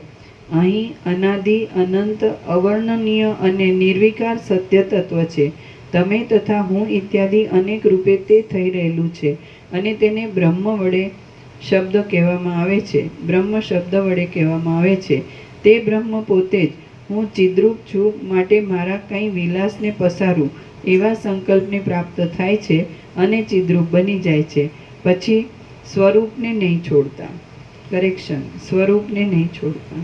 અહીં અનાદિ અનંત અવર્ણનીય અને નિર્વિકાર સત્ય તત્વ છે. તમે તથા હું ઇત્યાદિ અનેક રૂપે તે થઈ રહેલું છે અને તેને બ્રહ્મ વડે શબ્દ કહેવામાં આવે છે. બ્રહ્મ શબ્દ વડે કહેવામાં આવે છે. તે બ્રહ્મ પોતે જ હું ચિદ્રૂપ છું, માટે મારા કંઈ વિલાસને પસારું એવા સંકલ્પને પ્રાપ્ત થાય છે અને ચિદ્રૂપ બની જાય છે. પછી સ્વરૂપને નહીં છોડતા. સ્વરૂપને નહીં છોડતા.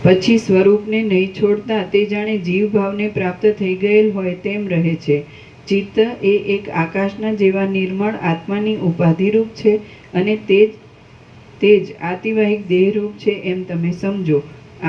પછી સ્વરૂપને નહીં છોડતા તે જાણે જીવ ભાવને પ્રાપ્ત થઈ ગયેલ હોય તેમ રહે છે. ચિત્ત એ એક આકાશના જેવા નિર્મળ આત્માની ઉપાધિરૂપ છે અને તે જ આતિવાહિક દેહરૂપ છે એમ તમે સમજો.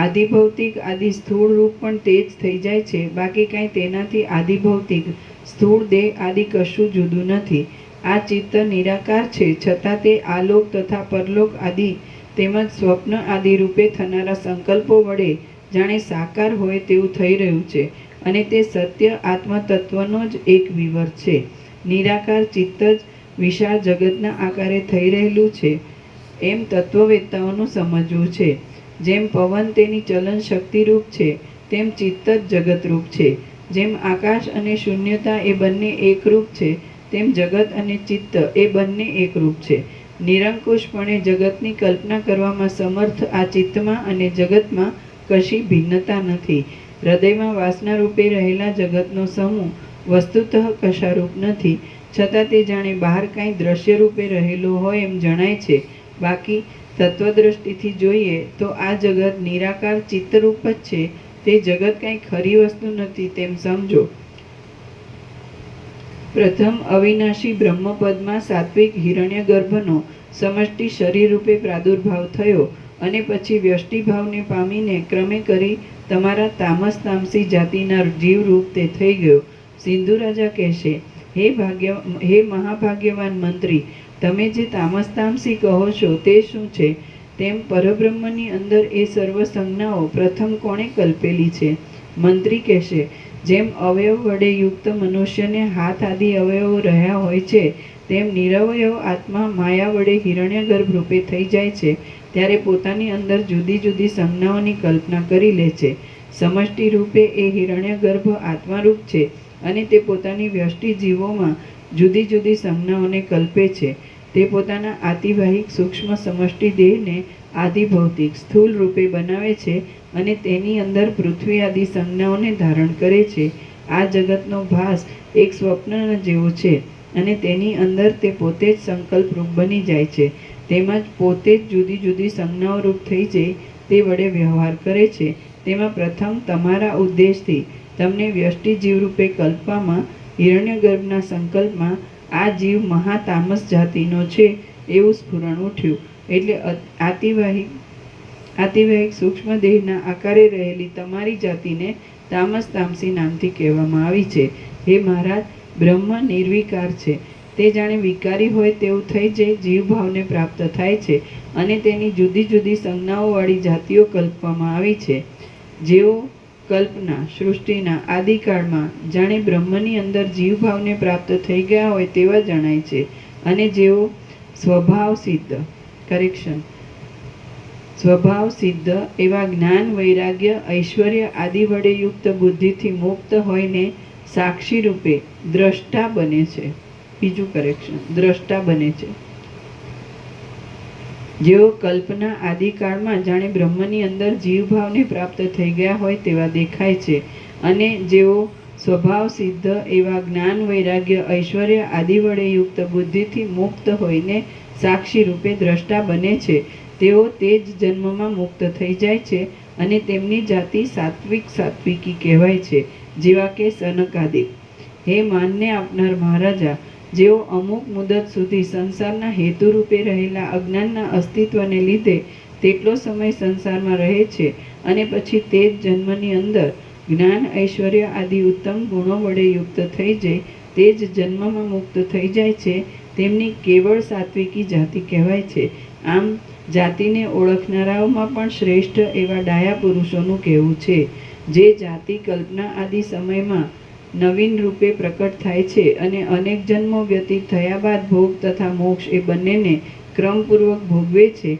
આદિભૌતિક આદિ સ્થૂળ રૂપ પણ તે જ થઈ જાય છે. બાકી કાંઈ તેનાથી આદિભૌતિક સ્થૂળ દેહ આદિ કશું જુદું નથી. આ ચિત્ત નિરાકાર છે, છતાં તે આલોક તથા પરલોક આદિ તેમજ સ્વપ્ન આદિ રૂપે થનારા સંકલ્પો વડે જાણે સાકાર હોય તેવું થઈ રહ્યું છે અને તે સત્ય આત્મતત્વનો જ એક વિવર છે. નિરાકાર ચિત્ત જ વિશાળ જગતના આકારે થઈ રહેલું છે એમ તત્વવેત્તાઓનું સમજવું છે. જેમ પવન તેની ચલન શક્તિરૂપ છે તેમ ચિત્ત જ જગતરૂપ છે. જેમ આકાશ અને શૂન્યતા એ બંને એકરૂપ છે તેમ જગત અને ચિત્ત એ બંને એકરૂપ છે. નિરંકુશપણે જગતની કલ્પના કરવામાં સમર્થ આ ચિત્તમાં અને જગતમાં કશી ભિન્નતા નથી. હૃદયમાં વાસના રૂપે રહેલા જગતનો સમૂહ વસ્તુતઃ કશારૂપ નથી, છતાં તે જાણે બહાર કાંઈ દ્રશ્ય રૂપે રહેલો હોય એમ જણાય છે. બાકી તત્વદ્રષ્ટિથી જોઈએ તો આ જગત નિરાકાર ચિત્તરૂપ જ છે. તે જગત કાંઈ ખરી વસ્તુ નથી તેમ સમજો. પ્રથમ અવિનાશી બ્રહ્મપદમાં સાત્વિક હિરણ્યગર્ભનો સમષ્ટિ શરીર રૂપે પ્રાદુર્ભાવ થયો અને પછી વ્યષ્ટિભાવને પામીને ક્રમે કરી તમારા તામસી જાતિના જીવરૂપ તે થઈ ગયો. સિંધુ રાજા કહેશે, હે મહાભાગ્યવાન મંત્રી, તમે જે તામસી કહો છો તે શું છે? તેમ પરબ્રહ્મની અંદર એ સર્વ સંજ્ઞાઓ પ્રથમ કોણે કલ્પેલી છે? મંત્રી કહેશે, જેમ અવયવ વડે યુક્ત મનુષ્યને હાથ આદિ અવયવો રહ્યા હોય છે તેમ નિરવયવ આત્મા માયા વડે હિરણ્યગર્ભ રૂપે થઈ જાય છે ત્યારે પોતાની અંદર જુદી જુદી સંજ્ઞાઓની કલ્પના કરી લે છે. સમષ્ટિ રૂપે એ હિરણ્યગર્ભ આત્મારૂપ છે અને તે પોતાની વ્યષ્ટિ જીવોમાં જુદી જુદી સંજ્ઞાઓને કલ્પે છે. તે પોતાના આતિવાહિક સૂક્ષ્મ સમષ્ટિ દેહને આદિભૌતિક સ્થૂળ રૂપે બનાવે છે અને તેની અંદર પૃથ્વી આદિ સંજ્ઞાઓને ધારણ કરે છે. આ જગતનો ભાસ એક સ્વપ્ન જેવો છે અને તેની અંદર તે પોતે જ સંકલ્પરૂપ બની જાય છે. તેમજ પોતે જ જુદી જુદી સંજ્ઞાઓ રૂપ થઈ જાય તે વડે વ્યવહાર કરે છે. તેમાં પ્રથમ તમારા ઉદ્દેશથી તમને વ્યષ્ટિ જીવરૂપે કલ્પવામાં હિરણ્યગર્ભના સંકલ્પમાં આ જીવ મહાતામસ જાતિનો છે એવું સ્ફુરણ ઉઠ્યું. એટલે આતિવાહિક સૂક્ષ્મ દેહના આકારે રહેલી તમારી જાતિને તામસ તામસી નામથી કહેવામાં આવી છે. હે મહારાજ, બ્રહ્મ નિર્વિકાર છે. તે જાણે વિકારી હોય તેવું થઈ જઈ જીવભાવને પ્રાપ્ત થાય છે અને તેની જુદી જુદી સંજ્ઞાઓવાળી જાતિઓ કલ્પવામાં આવી છે. જેઓ કલ્પના સૃષ્ટિના આદિકાળમાં જાણે બ્રહ્મની અંદર જીવભાવને પ્રાપ્ત થઈ ગયા હોય તેવા જણાય છે અને જેઓ સ્વભાવ સિદ્ધ એવા જ્ઞાન વૈરાગ્ય ઐશ્વર્ય આદિ વડે યુક્ત બુદ્ધિથી મુક્ત હોઈને સાક્ષી રૂપે દ્રષ્ટા બને છે. બીજું કરેક્શન, દ્રષ્ટા બને છે. જેઓ કલ્પના આદિકાળમાં જાણે બ્રહ્મની અંદર જીવભાવને પ્રાપ્ત થઈ ગયા હોય તેવા દેખાય છે અને જેઓ સ્વભાવ સિદ્ધ એવા જ્ઞાન વૈરાગ્ય ઐશ્વર્ય આદિ વડે યુક્ત બુદ્ધિથી મુક્ત હોઈને સાક્ષી રૂપે દ્રષ્ટા બને છે, તેઓ તે જ જન્મમાં મુક્ત થઈ જાય છે અને તેમની જાતિ સાત્વિકી કહેવાય છે, જેવા કે સનકાદિક. હે માનને આપનાર મહારાજા, જેઓ અમુક મુદત સુધી સંસારના હેતુરૂપે રહેલા અજ્ઞાનના અસ્તિત્વને લીધે તેટલો સમય સંસારમાં રહે છે અને પછી તે જ જન્મની અંદર જ્ઞાન ઐશ્વર્ય આદિ ઉત્તમ ગુણો વડે યુક્ત થઈ જાય તે જ જન્મમાં મુક્ત થઈ જાય છે, તેમની કેવળ સાત્વિકી જાતિ કહેવાય છે. આમ જાતિને ઓળખનારાઓમાં પણ શ્રેષ્ઠ એવા ડાયા પુરુષોનું કહેવું છે. જે જાતિ કલ્પના આદિ સમયમાં નવીન રૂપે પ્રકટ થાય છે અને અનેક જન્મો વ્યતીત થયા બાદ ભોગ તથા મોક્ષ એ બંનેને ક્રમપૂર્વક ભોગવે છે,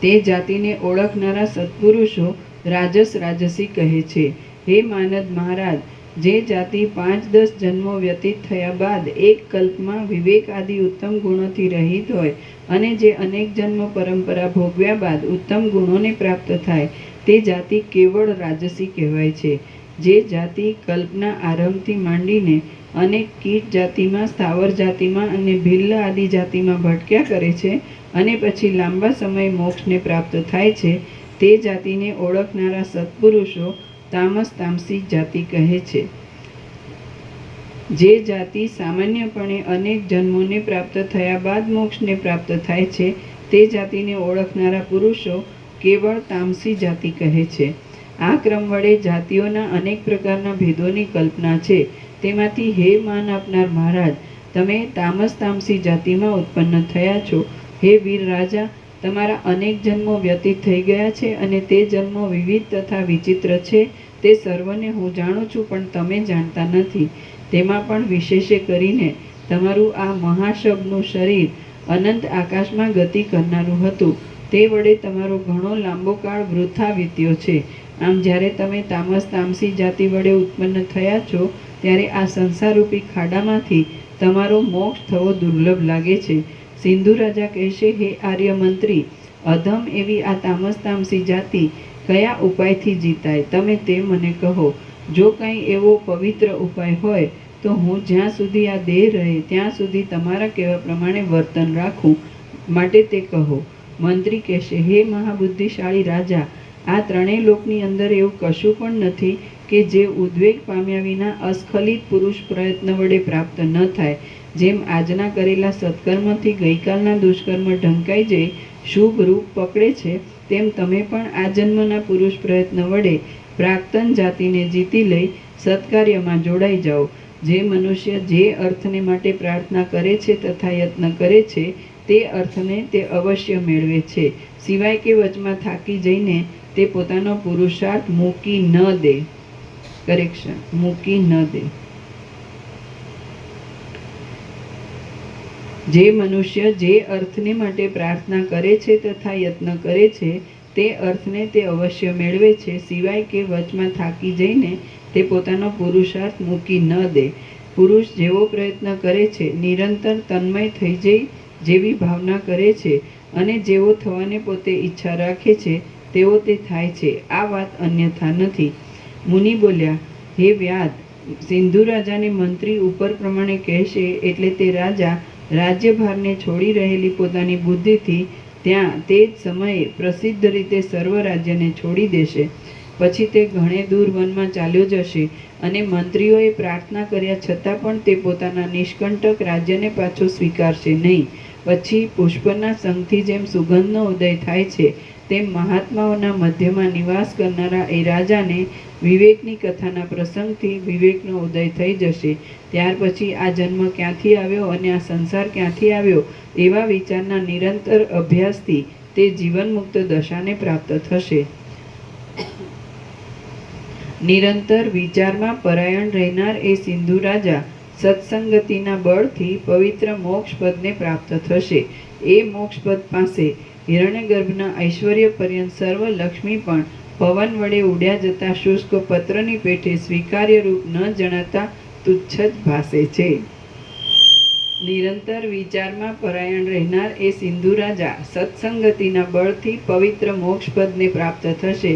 તે જાતિને ઓળખનારા સત્પુરુષો રાજસી કહે છે. હે માનદ મહારાજ, જે જાતિ 5-10 જન્મો વ્યતીત થયા બાદ એક કલ્પમાં વિવેક આદિ ઉત્તમ ગુણોથી રહિત હોય અને જે અનેક જન્મ પરંપરા ભોગવ્યા બાદ ઉત્તમ ગુણોને પ્રાપ્ત થાય તે જાતિ કેવળ રાજસી કહેવાય છે. જે જાતિ કલ્પના આરંભથી માંડીને અનેક કીટ જાતિમાં, સ્થાવર જાતિમાં અને ભિલ્લ આદિ જાતિમાં ભટક્યા કરે છે અને પછી લાંબા સમય મોક્ષને પ્રાપ્ત થાય છે, તે જાતિને ઓળખનારા સત્પુરુષો તામસી જાતિ કહે છે. જે જાતિ સામાન્યપણે અનેક જન્મોને પ્રાપ્ત થયા બાદ મોક્ષને પ્રાપ્ત થાય છે, તે જાતિને ઓળખનારા પુરુષો કેવળ તામસી જાતિ કહે છે. આ ક્રમ વડે જાતિઓના અનેક પ્રકારના ભેદોની કલ્પના છે. તેમાંથી હે માન આપનાર મહારાજ, તમે તામસી જાતિમાં ઉત્પન્ન થયા છો. હે વીર રાજા, તમારા અનેક જન્મો વ્યતીત થઈ ગયા છે અને તે જન્મો વિવિધ તથા વિચિત્ર છે. તે સર્વને હું જાણું છું, પણ તમે જાણતા નથી. તેમાં પણ વિશેષે કરીને તમારું આ મહાશબનું શરીર અનંત આકાશમાં ગતિ કરનારું હતું. તે વડે તમારો ઘણો લાંબો કાળ વૃથા વીત્યો છે. આમ જ્યારે તમે તામસી જાતિ વડે ઉત્પન્ન થયા છો ત્યારે આ સંસારરૂપી ખાડામાંથી તમારો મોક્ષ થવો દુર્લભ લાગે છે. સિંધુ રાજા કહેશે, હે આર્ય મંત્રી, અધમ એવી આ તામસી જાતિ કયા ઉપાયથી જીતાય, તમે તે મને કહો. જો કંઈ એવો પવિત્ર ઉપાય હોય તો હું જ્યાં સુધી આ દેહ રહે ત્યાં સુધી તમારા કહેવા પ્રમાણે વર્તન રાખું, માટે તે કહો. મંત્રી કહેશે, હે મહાબુદ્ધિશાળી રાજા, આ ત્રણેય લોકની અંદર એવું કશું પણ નથી કે જે ઉદ્વેગ પામ્યા વિના અસ્ખલિત પુરુષ પ્રયત્ન વડે પ્રાપ્ત ન થાય. જેમ આજના કરેલા સત્કર્મથી ગઈકાલના દુષ્કર્મ ઢંકાઈ જઈ શુભ રૂપ પકડે છે, તેમ તમે પણ આ જન્મના પુરુષ પ્રયત્ન વડે પ્રાક્તન જાતિને જીતી લઈ સત્કાર્યમાં જોડાઈ જાઓ. જે મનુષ્ય જે અર્થને માટે પ્રાર્થના કરે છે તથા યત્ન કરે છે તે અર્થને તે અવશ્ય મેળવે છે, સિવાય કે વચમાં થાકી જઈને તે પોતાનો પુરુષાર્થ મૂકી ન દે. જે મનુષ્ય જે અર્થને માટે પ્રાર્થના કરે છે તથા યત્ન કરે છે તે અર્થને તે અવશ્ય મેળવે છે, સિવાય કે વચમાં થાકી જઈને તે પોતાનો પુરુષાર્થ મૂકી ન દે. પુરુષ જેવો પ્રયત્ન કરે છે, નિરંતર તન્મય થઈ જઈ જેવી ભાવના કરે છે અને જેવો થવાને પોતે ઈચ્છા રાખે છે તેવો તે થાય છે. આ વાત અન્યથા નથી. મુનિ બોલ્યા, હે વ્યાદ, સિંધુ રાજાને મંત્રી ઉપર પ્રમાણે કહેશે એટલે તે રાજા રાજ્યભારને છોડી રહેલી પોતાની બુદ્ધિથી ત્યાં તે જ સમયે પ્રસિદ્ધ રીતે સર્વ રાજ્યને છોડી દેશે. પછી તે ઘણે દૂર વનમાં ચાલ્યો જશે અને મંત્રીઓએ પ્રાર્થના કર્યા છતાં પણ તે પોતાના નિષ્કંટક રાજ્યને પાછો સ્વીકારશે નહીં. પછી પુષ્પના સંઘથી જેમ સુગંધનો ઉદય થાય છે તેમ મહાત્માઓના મધ્યમાં નિવાસ કરનારા એ રાજાને વિવેકની કથાના પ્રસંગથી વિવેકનો ઉદય થઈ જશે. ત્યાર પછી આ જન્મ ક્યાંથી આવ્યો અને આ સંસાર ક્યાંથી આવ્યો એવા વિચારના નિરંતર અભ્યાસથી તે જીવનમુક્ત દશાને પ્રાપ્ત થશે. નિરંતર વિચારમાં પરાયણ રહેનાર એ સિંધુ રાજા સત્સંગતિના બળથી પવિત્ર મોક્ષપદને પ્રાપ્ત થશે. એ મોક્ષપદ પાસે હિરણ્યગર્ભના ઐશ્વર્ય પર્યંત સર્વ લક્ષ્મી પણ પવન વડે ઉડ્યા જતા શુષ્ક પત્રની પેઠે સ્વીકાર્ય રૂપ ન જણાતા તુચ્છ જ ભાસે છે. નિરંતર વિચારમાં પરાયણ રહેનાર એ સિંધુ રાજા સત્સંગતિના બળથી પવિત્ર મોક્ષપદને પ્રાપ્ત થશે.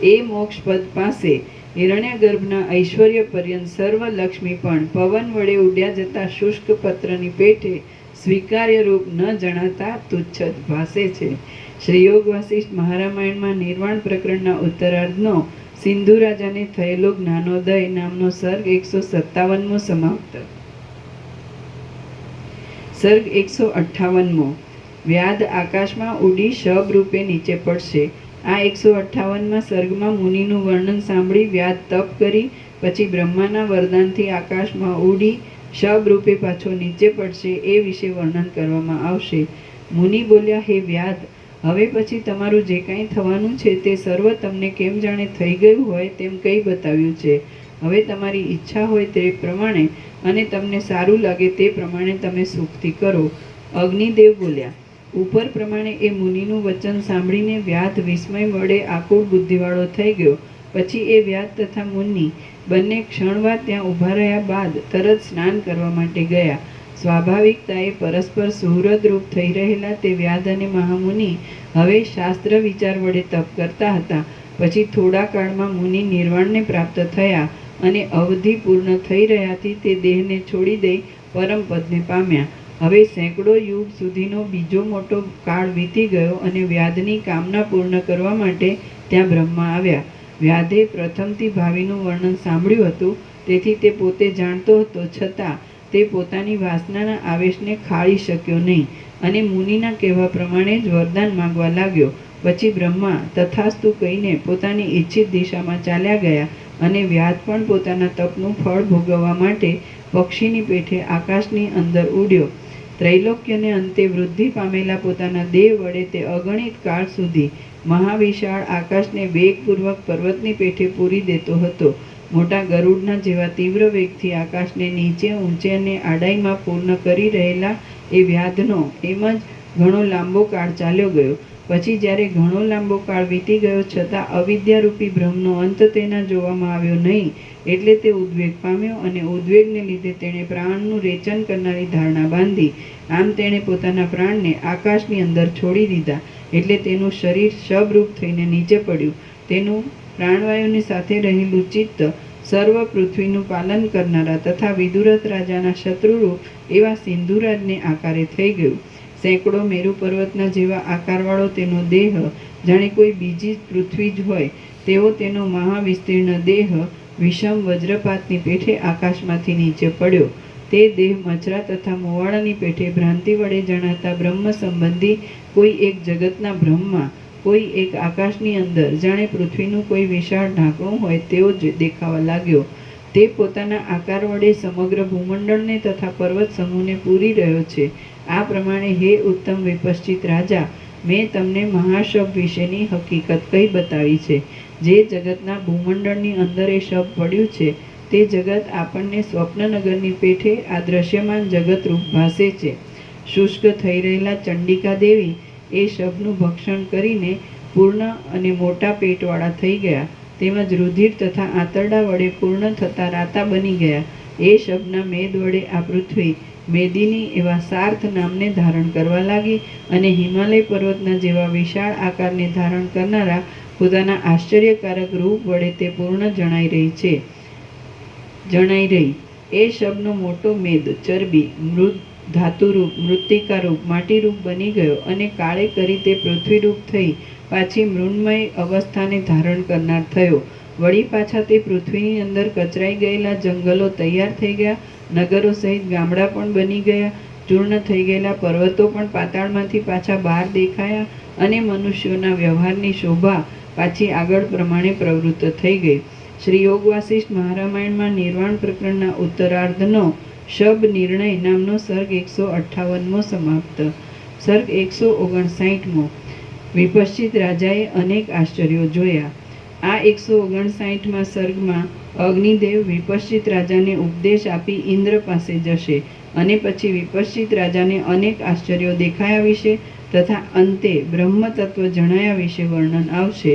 એ મોક્ષપદ પાસે હિરણ્યગર્ભના ઐશ્વર્ય પર્યંત સર્વ લક્ષ્મી પણ પવન વડે ઉડ્યા જતા શુષ્ક પત્રની પેઠે સ્વીકાર્ય રૂપ ન જણાતા તુચ્છ જ ભાસે છે. શ્રી યોગ વાસિષ્ઠ મહારામાયણમાં નિર્વાણ પ્રકરણના ઉત્તરાર્ધનો સિંધુ રાજાને થયેલો જ્ઞાનોદય નામનો સર્ગ 157મો સમાપ્ત. સર્ગ 158મો. વ્યાધ આકાશમાં ઉડી શબ રૂપે નીચે પડશે. આ 158મા સર્ગમાં મુનિનું વર્ણન સાંભળી વ્યાધ તપ કરી પછી બ્રહ્માના વરદાનથી આકાશમાં ઉડી શબ રૂપે પાછો નીચે પડશે એ વિશે વર્ણન કરવામાં આવશે. મુનિ બોલ્યા, હે વ્યાધ, હવે પછી તમારું જે કાંઈ થવાનું છે તે સર્વ તમને કેમ જાણે થઈ ગયું હોય તેમ કહી બતાવ્યું છે. હવે તમારી ઈચ્છા હોય તે પ્રમાણે અને તમને સારું લાગે તે પ્રમાણે તમે સુખથી કરો. અગ્નિદેવ બોલ્યા. ઉપર પ્રમાણે એ મુનિનું વચન સાંભળીને વ્યાધ વિસ્મય વડે આકુળ બુદ્ધિવાળો થઈ ગયો. પછી એ વ્યાધ તથા મુનિ બંને ક્ષણવાર ત્યાં ઊભા રહ્યા બાદ તરત સ્નાન કરવા માટે ગયા. સ્વાભાવિકતાએ પરસ્પર સુહૃદરૂપ થઈ રહેલા તે વ્યાધ અને મહામુનિ હવે શાસ્ત્ર વિચાર વડે તપ કરતા હતા. પછી થોડા કાળમાં મુનિ નિર્વાણને પ્રાપ્ત થયા અને અવધિ પૂર્ણ થઈ રહ્યાથી તે દેહને છોડી દઈ પરમપદને પામ્યા. હવે સેંકડો યુગ સુધીનો બીજો મોટો કાળ વીતી ગયો અને વ્યાધની કામના પૂર્ણ કરવા માટે ત્યાં બ્રહ્મા આવ્યા. વ્યાધે પ્રથમથી ભાવિનું વર્ણન સાંભળ્યું હતું, તેથી તે પોતે જાણતો હતો, છતાં તે પોતાની વાસનાના આવેશને ખાળી શક્યો નહીં અને મુનિના કહેવા પ્રમાણે જ વરદાન માંગવા લાગ્યો. પછી બ્રહ્મા તથાસ્તુ કહીને પોતાની ઈચ્છિત દિશામાં ચાલ્યા ગયા અને વ્યાધ પણ પોતાના તપનું ફળ ભોગવવા માટે પક્ષીની પેઠે આકાશની અંદર ઉડ્યો. ત્રૈલોક્યને અંતે વૃદ્ધિ પામેલા પોતાના દેહ વડે તે અગણિત કાળ સુધી મહાવિશાળ આકાશને વેગપૂર્વક પર્વતની પેઠે પૂરી દેતો હતો. મોટા ગરુડના જેવા તીવ્ર વેગથી આકાશને નીચે ઊંચે અને આડાઈમાં પૂર્ણ કરી રહેલા એ વ્યાધનો એમ જ ઘણો લાંબો કાળ ચાલ્યો ગયો. પછી જ્યારે ઘણો લાંબો કાળ વીતી ગયો છતાં અવિદ્યારૂપી ભ્રમનો અંત તેના જોવામાં આવ્યો નહીં, એટલે તે ઉદ્વેગ પામ્યો અને ઉદ્વેગને લીધે તેણે પ્રાણનું રેચન કરનારી ધારણા બાંધી. આમ તેણે પોતાના પ્રાણને આકાશની અંદર છોડી દીધા, એટલે તેનું શરીર શબરૂપ થઈને નીચે પડ્યું. તેનું પ્રાણવાયુની સાથે રહેલું ચિત્ત સર્વ પૃથ્વીનું પાલન કરનારા તથા વિદુરથ રાજાના શત્રુરૂપ એવા સિંધુરાજને આકારે થઈ ગયું. સેંકડો મેરુ પર્વતના જેવા આકારવાળો તેનો દેહ જાણે કોઈ બીજી પૃથ્વી જ હોય તેવો તેનો મહાવિસ્તીર્ણ દેહ વિષમ વજ્રપાતની પેઠે આકાશમાંથી નીચે પડ્યો. તે દેહ મચરા તથા મોવાળાની પેઠે ભ્રાંતિ વડે જણાતા બ્રહ્મ સંબંધી કોઈ એક જગતના બ્રહ્મમાં કોઈ એક આકાશની અંદર જાણે પૃથ્વીનું કોઈ વિશાળ ઢાંકણું હોય તેવો જ દેખાવા લાગ્યો. તે પોતાના આકાર વડે સમગ્ર ભૂમંડળને તથા પર્વત સમૂહને પૂરી રહ્યો છે. આ પ્રમાણે હે ઉત્તમ વિપશ્ચિત રાજા, મેં તમને મહાશબ વિશેની હકીકત કહી બતાવી છે. જે જગતના ભૂમંડળની અંદર એ શબ પડ્યું છે તે જગત આપણને સ્વપ્નનગરની પેઠે આ દ્રશ્યમાન જગતરૂપ ભાસે છે. શુષ્ક થઈ રહેલા ચંડિકા દેવી એ શબનું ભક્ષણ કરીને પૂર્ણ અને મોટા પેટવાળા થઈ ગયા. તેમજ રુધિર તથા આંતરડા વડે પૂર્ણ થતા રાતા બની ગયા. એ શબના મેદ વડે આ પૃથ્વી મેદિની એવા સાર્થ નામને ધારણ કરવા લાગી અને હિમાલય પર્વતના જેવા વિશાળ આકારને ધારણ કરનારા પોતાના આશ્ચર્યકારક રૂપ વડે તે પૂર્ણ જણાઈ રહી. એ શબનો મોટો મેદ ચરબી ધાતુરૂપ, મૃત્તિકારૂપ, માટીરૂપ બની ગયો અને કાળે કરી તે પૃથ્વીરૂપ થઈ પાછી મૃન્મય અવસ્થાને ધારણ કરનાર થયો. વળી પાછા તે પૃથ્વીની અંદર કચરાઈ ગયેલા જંગલો તૈયાર થઈ ગયા, નગરો સહિત ગામડા પણ બની ગયા, ચૂર્ણ થઈ ગયેલા પર્વતો પણ પાતાળમાંથી પાછા બહાર દેખાયા અને મનુષ્યોના વ્યવહારની શોભા પાછી આગળ પ્રમાણે પ્રવૃત્ત થઈ ગઈ. શ્રી યોગ વાસિષ્ઠ મહારામાયણમાં નિર્વાણ પ્રકરણના ઉત્તરાર્ધનો શબ નિર્ણય નામનો સર્ગ 158મો સમાપ્ત. સર્ગ 159મો. વિપશ્ચિત રાજાએ અનેક આશ્ચર્યો જોયા. આ 159મા સર્ગમાં અગ્નિદેવ વિપશ્ચિત રાજાને ઉપદેશ આપી ઇન્દ્ર પાસે જશે અને પછી વિપશ્ચિત રાજાને અનેક આશ્ચર્યો દેખાયા વિશે તથા અંતે બ્રહ્મ તત્વ જણાયા વિશે વર્ણન આવશે.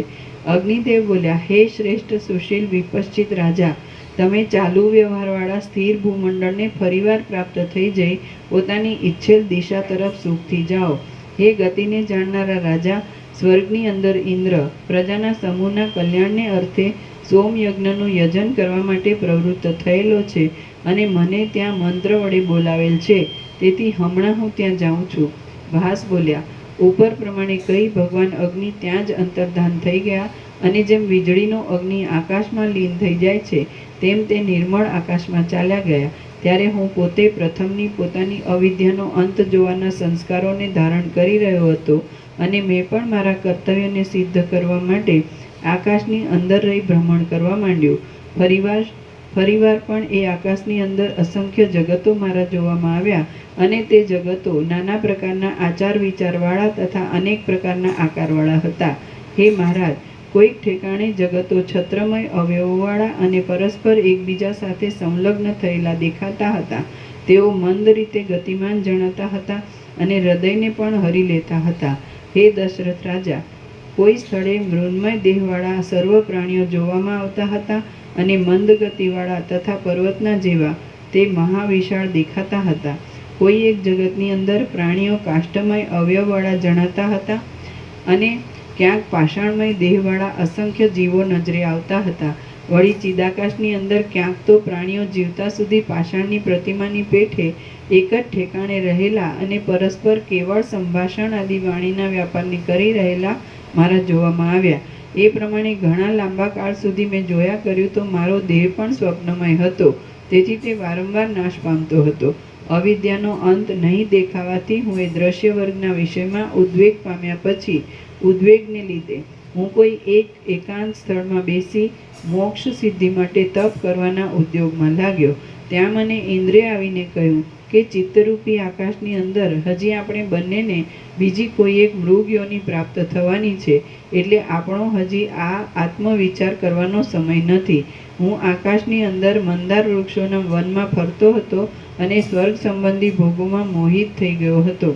અગ્નિદેવ બોલ્યા, હે શ્રેષ્ઠ સુશીલ વિપશ્ચિત રાજા, તમે ચાલુ વ્યવહારવાળા સ્થિર ભૂમંડળને ફરીવાર પ્રાપ્ત થઈ જઈ પોતાની ઈચ્છેલ દિશા તરફ સુખથી જાઓ. હે ગતિને જાણનારા રાજા, સ્વર્ગની અંદર ઇન્દ્ર પ્રજાના સમૂહના કલ્યાણને અર્થે સોમયજ્ઞનું યજન કરવા માટે પ્રવૃત્ત થયેલો છે અને મને ત્યાં મંત્ર વડે બોલાવેલ છે, તેથી હમણાં હું ત્યાં જાઉં છું. ભાસ બોલ્યા, ઉપર પ્રમાણે કહી ભગવાન અગ્નિ ત્યાં જ અંતર્ધાન થઈ ગયા અને જેમ વીજળીનો અગ્નિ આકાશમાં લીન થઈ જાય છે તેમ તે નિર્મળ આકાશમાં ચાલ્યા ગયા. ત્યારે હું પોતે પ્રથમની પોતાની અવિદ્યાનો અંત જોવાના સંસ્કારોને ધારણ કરી રહ્યો હતો અને મેં પણ મારા કર્તવ્યને સિદ્ધ કરવા માટે આકાશની અંદર રહી ભ્રમણ કરવા માંડ્યું. ફરીવાર પણ એ આકાશની અંદર અસંખ્ય જગતો મારા જોવામાં આવ્યા અને તે જગતો નાના પ્રકારના આચાર વિચારવાળા તથા અનેક પ્રકારના આકારવાળા હતા. હે મહારાજ, કોઈક ઠેકાણે જગતો છત્રમય અવયવોવાળા અને પરસ્પર એકબીજા સાથે સંલગ્ન થયેલા દેખાતા હતા. તેઓ મંદ રીતે ગતિમાન જણાતા હતા અને હૃદયને પણ હરી લેતા હતા. હે દશરથ રાજા, કોઈ સ્થળે મૃન્મય દેહવાળા સર્વ પ્રાણીઓ જોવામાં આવતા હતા અને મંદ ગતિવાળા તથા પર્વતના જેવા તે મહાવિશાળ દેખાતા હતા. કોઈ એક જગતની અંદર પ્રાણીઓ કાષ્ઠમય અવયવવાળા જણાતા હતા અને ક્યાંક પાષાણમય દેહવાળા અસંખ્ય જીવો નજરે આવતા હતા. વળી ચિદાકાશની અંદર ક્યાંક તો પ્રાણીઓ જીવતા સુધી પાષાણની પ્રતિમાની પેઠે એક જ ઠેકાણે રહેલા અને પરસ્પર કેવળ સંભાષણ આદિ વાણીના વ્યાપારની કરી રહેલા મારા જોવામાં આવ્યા. એ પ્રમાણે ઘણા લાંબા કાળ સુધી મેં જોયા કર્યું તો મારો દેહ પણ સ્વપ્નમય હતો, તેથી તે વારંવાર નાશ પામતો હતો. અવિદ્યાનો અંત નહીં દેખાવાથી હું એ દ્રશ્ય વર્ગના વિષયમાં ઉદ્વેગ પામ્યા પછી ઉદ્વેગને લીધે હું કોઈ એકાંત સ્થળમાં બેસી મોક્ષ સિદ્ધિ માટે તપ કરવાના ઉદ્યોગમાં લાગ્યો. ત્યાં મને ઇન્દ્રે આવીને કહ્યું કે ચિત્તરૂપી આકાશની અંદર હજી આપણે બંનેને બીજી કોઈ એક મૃગ યોનિ પ્રાપ્ત થવાની છે, એટલે આપણો હજી આ આત્મવિચાર કરવાનો સમય નથી. હું આકાશની અંદર મંદાર વૃક્ષોના વનમાં ફરતો હતો અને સ્વર્ગ સંબંધી ભોગોમાં મોહિત થઈ ગયો હતો.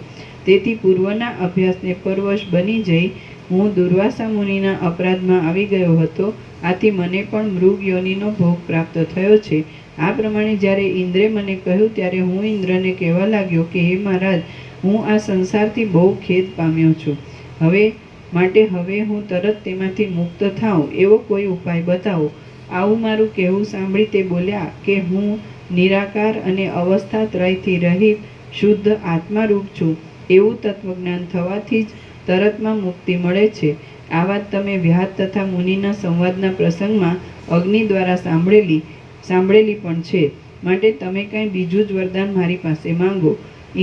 તેથી પૂર્વના અભ્યાસને પરવશ બની જઈ હું દુર્વાસા મુનિના અપરાધમાં આવી ગયો હતો. આથી મને પણ મૃગ યોનિનો ભોગ પ્રાપ્ત થયો છે. આ પ્રમાણે જ્યારે ઇન્દ્રે મને કહ્યું ત્યારે હું ઇન્દ્રને કહેવા લાગ્યો કે હે મહારાજ, હું આ સંસારથી બહુ ખેદ પામ્યો છું. હવે હું તરત તેમાંથી મુક્ત થાઉં એવો કોઈ ઉપાય બતાવો. આવું મારું કહેવું સાંભળી તે બોલ્યા કે હું નિરાકાર અને અવસ્થાત્રયથી રહિત શુદ્ધ આત્મારૂપ છું. એવું તત્વજ્ઞાન થવાથી જ તરતમાં મુક્તિ મળે છે. આ વાત તમે વ્યાસ તથા મુનિના સંવાદના પ્રસંગમાં અગ્નિ દ્વારા સાંભળેલી પણ છે. માટે તમે કંઈ બીજું જ વરદાન મારી પાસે માંગો.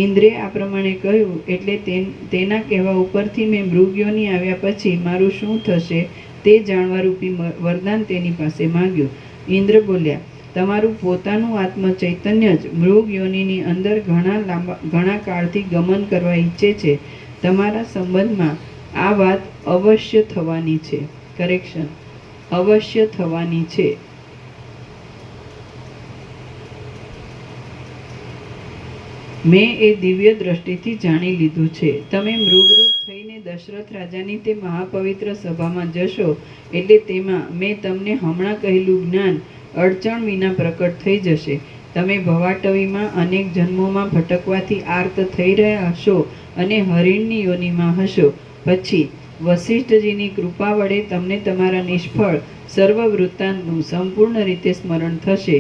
ઇન્દ્રે આ પ્રમાણે કહ્યું એટલે તેના કહેવા ઉપરથી મેં મૃગયોની આવ્યા પછી મારું શું થશે તે જાણવારૂપી વરદાન તેની પાસે માંગ્યું. ઇન્દ્ર બોલ્યા, તમારું પોતાનું આત્મ ચૈતન્ય જ મૃગ યોનિની અંદર ઘણા કાળથી ગમન કરવા ઈચ્છે છે. તમારા સંબંધમાં આ વાત અવશ્ય થવાની છે. કરેક્શન, અવશ્ય થવાની છે. મેં એ દિવ્ય દ્રષ્ટિથી જાણી લીધું છે. તમે મૃગરૂપ થઈને દશરથ રાજાની તે મહાપવિત્ર સભામાં જશો એટલે તેમાં મેં તમને હમણાં કહેલું જ્ઞાન અડચણ વિના પ્રકટ થઈ જશે. તમે ભવાટવીમાં અનેક જન્મોમાં ભટકવાથી આર્ત થઈ રહ્યા હશો અને હરિણની યોનિમાં હશો. પછી વસિષ્ઠજીની કૃપા વડે તમને તમારા નિષ્ફળ સર્વ વૃત્તાંતનું સંપૂર્ણ રીતે સ્મરણ થશે.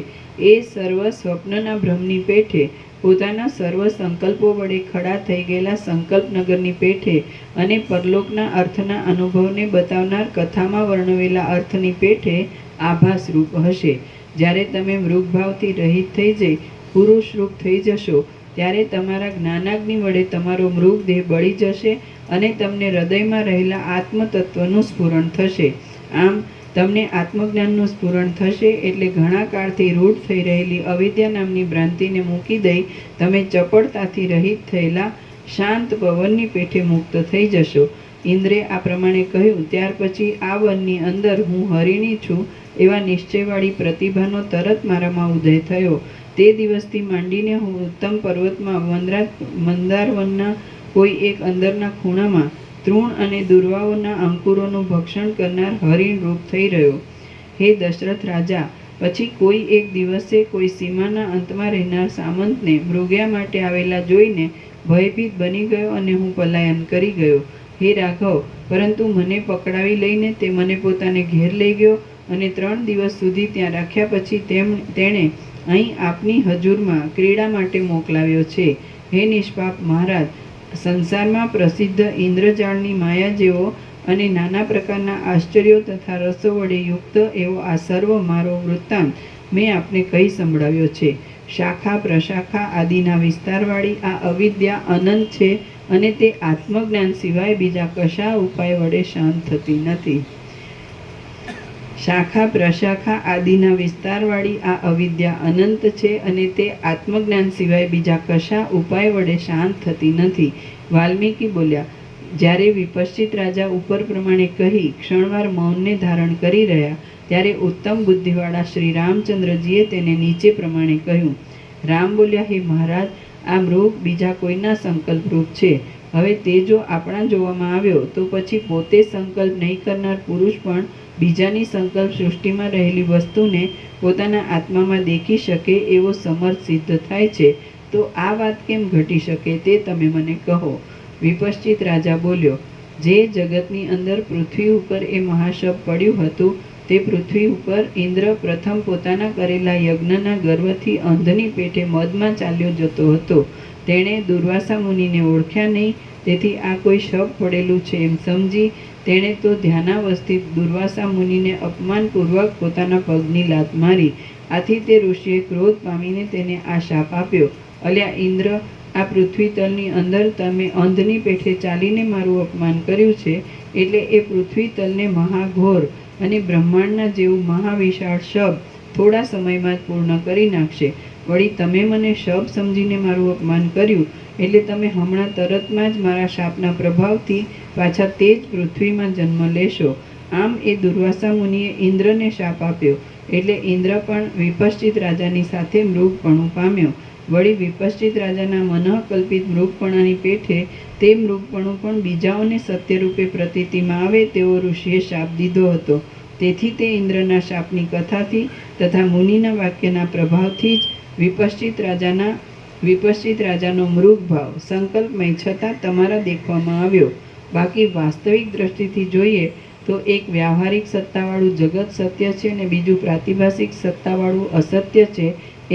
એ સર્વ સ્વપ્નના ભ્રમની પેઠે, પોતાના સર્વ સંકલ્પો વડે ખડા થઈ ગયેલા સંકલ્પનગરની પેઠે અને પરલોકના અર્થના અનુભવને બતાવનાર કથામાં વર્ણવેલા અર્થની પેઠે આભાસરૂપ હશે. જ્યારે તમે મૃગભાવથી રહિત થઈ જઈ પુરુષરૂપ થઈ જશો, ત્યારે તમારા જ્ઞાનાગ્નિ વડે તમારો મૃગદેહ બળી જશે અને તમને હૃદયમાં રહેલા આત્મતત્વનું સ્ફુરણ થશે. આમ તમને આત્મજ્ઞાનનું સ્ફુરણ થશે એટલે ઘણા કાળથી રૂઢ થઈ રહેલી અવિદ્યા નામની ભ્રાંતિને મૂકી દઈ તમે ચપળતાથી રહિત થયેલા શાંત પવનની પેઠે મુક્ત થઈ જશો. ઇન્દ્રે આ પ્રમાણે કહ્યું. ત્યાર પછી આ વનની અંદર હું હરિણી છું એવા નિશ્ચયવાળી પ્રતિભાનો તરત મારામાં ઉદય થયો. તે દિવસથી માંડીને હું ઉત્તમ પર્વતમાં મંદારવનના કોઈ એક અંદરના ખૂણામાં તૃણ અને દુર્વાઓના અંકુરોનું ભક્ષણ કરનાર હરિણ રૂપ થઈ રહ્યો. હે દશરથ રાજા, પછી કોઈ એક દિવસે કોઈ સીમાના અંતમાં રહેનાર સામંતને મૃગ્યા માટે આવેલા જોઈને ભયભીત બની ગયો અને હું પલાયન કરી ગયો. હે રાઘવ, પરંતુ મને પકડાવી લઈને તે મને પોતાને ઘેર લઈ ગયો અને 3 દિવસ સુધી ત્યાં રાખ્યા પછી તેણે અહીં આપની હજુરમાં ક્રીડા માટે મોકલાવ્યો છે. હે નિષ્પાપ મહારાજ, સંસારમાં પ્રસિદ્ધ ઇન્દ્રજાળની માયા જેવો અને નાના પ્રકારના આશ્ચર્યો તથા રસો વડે યુક્ત એવો આ સર્વ મારો વૃત્તાંત મેં આપને કહી સંભળાવ્યો છે. શાખા પ્રશાખા આદિના વિસ્તારવાળી આ અવિદ્યા અનંત છે અને તે આત્મજ્ઞાન સિવાય બીજા કશા ઉપાય વડે શાંત થતી નથી. શાખા પ્રશાખા આદિના વિસ્તારવાળી આ અવિદ્યા અનંત છે અને તે આત્મજ્ઞાન સિવાય બીજા કશા ઉપાય વડે શાંત થતી નથી. વાલ્મીકી બોલ્યા. જ્યારે વિપશ્ચિત રાજા ઉપર પ્રમાણે કહી ક્ષણવાર મૌનને ધારણ કરી રહ્યા, ત્યારે ઉત્તમ બુદ્ધિવાળા શ્રી રામચંદ્રજીએ તેને નીચે પ્રમાણે કહ્યું. રામ બોલ્યા. હે મહારાજ, આ મૃગ બીજા કોઈના સંકલ્પરૂપ છે. હવે તે જો આપણા જોવામાં આવ્યો તો પછી પોતે સંકલ્પ નહીં કરનાર પુરુષ પણ બીજાની સંકલ્પ સૃષ્ટિમાં રહેલી વસ્તુને પોતાના આત્મામાં દેખી શકે એવો સમર્થ સિદ્ધ થાય છે. તો આ વાત કેમ ઘટી શકે તે તમે મને કહો. વિપશ્ચિત રાજા બોલ્યો. જે જગતની અંદર પૃથ્વી ઉપર એ મહાશબ પડ્યું હતું તે પૃથ્વી ઉપર ઇન્દ્ર પ્રથમ પોતાના કરેલા યજ્ઞના ગર્વથી અંધની પેઠે મદમાં ચાલ્યો જતો હતો. તેણે દુર્વાસા મુનિને ઓળખ્યા નહીં, તેથી આ કોઈ શબ પડેલું છે એમ સમજી તેણે તો ધ્યાનાવસ્થિત દુર્વાસા મુનિને અપમાનપૂર્વક પોતાના પગની લાત મારી. આથી તે ઋષિએ ક્રોધ પામીને તેને આ શાપ આપ્યો. અલ્યા ઇન્દ્ર, આ પૃથ્વી તલની અંદર તમે અંધની પેઠે ચાલીને મારું અપમાન કર્યું છે, એટલે એ પૃથ્વી તલને મહાઘોર અને બ્રહ્માંડના જેવું મહાવિશાળ શબ થોડા સમયમાં જ પૂર્ણ કરી નાખશે. વળી તમે મને શબ સમજીને મારું અપમાન કર્યું, એટલે તમે હમણાં તરતમાં જ મારા શાપના પ્રભાવથી પાછા તે જ પૃથ્વીમાં જન્મ લેશો. આમ એ દુર્વાસા મુનિએ ઇન્દ્રને શાપ આપ્યો, એટલે ઇન્દ્ર પણ વિપશ્ચિત રાજાની સાથે મૃગપણું પામ્યો. વળી વિપશ્ચિત રાજાના મનઃકલ્પિત મૃગપણાની પેઠે તે મૃગપણું પણ બીજાઓને સત્યરૂપે પ્રતીતિમાં આવે તેવો ઋષિએ શાપ દીધો હતો. તેથી તે ઇન્દ્રના શાપની કથાથી તથા મુનિના વાક્યના પ્રભાવથી જ વિપશ્ચિત રાજાનો મૃગભાવ સંકલ્પમય છતાં તમારા દેખવામાં આવ્યો. બાકી વાસ્તવિક દ્રષ્ટિથી જોઈએ તો એક વ્યાવહારિક સત્તાવાળું જગત સત્ય છે અને બીજું પ્રાતિભાષિક સત્તાવાળું અસત્ય છે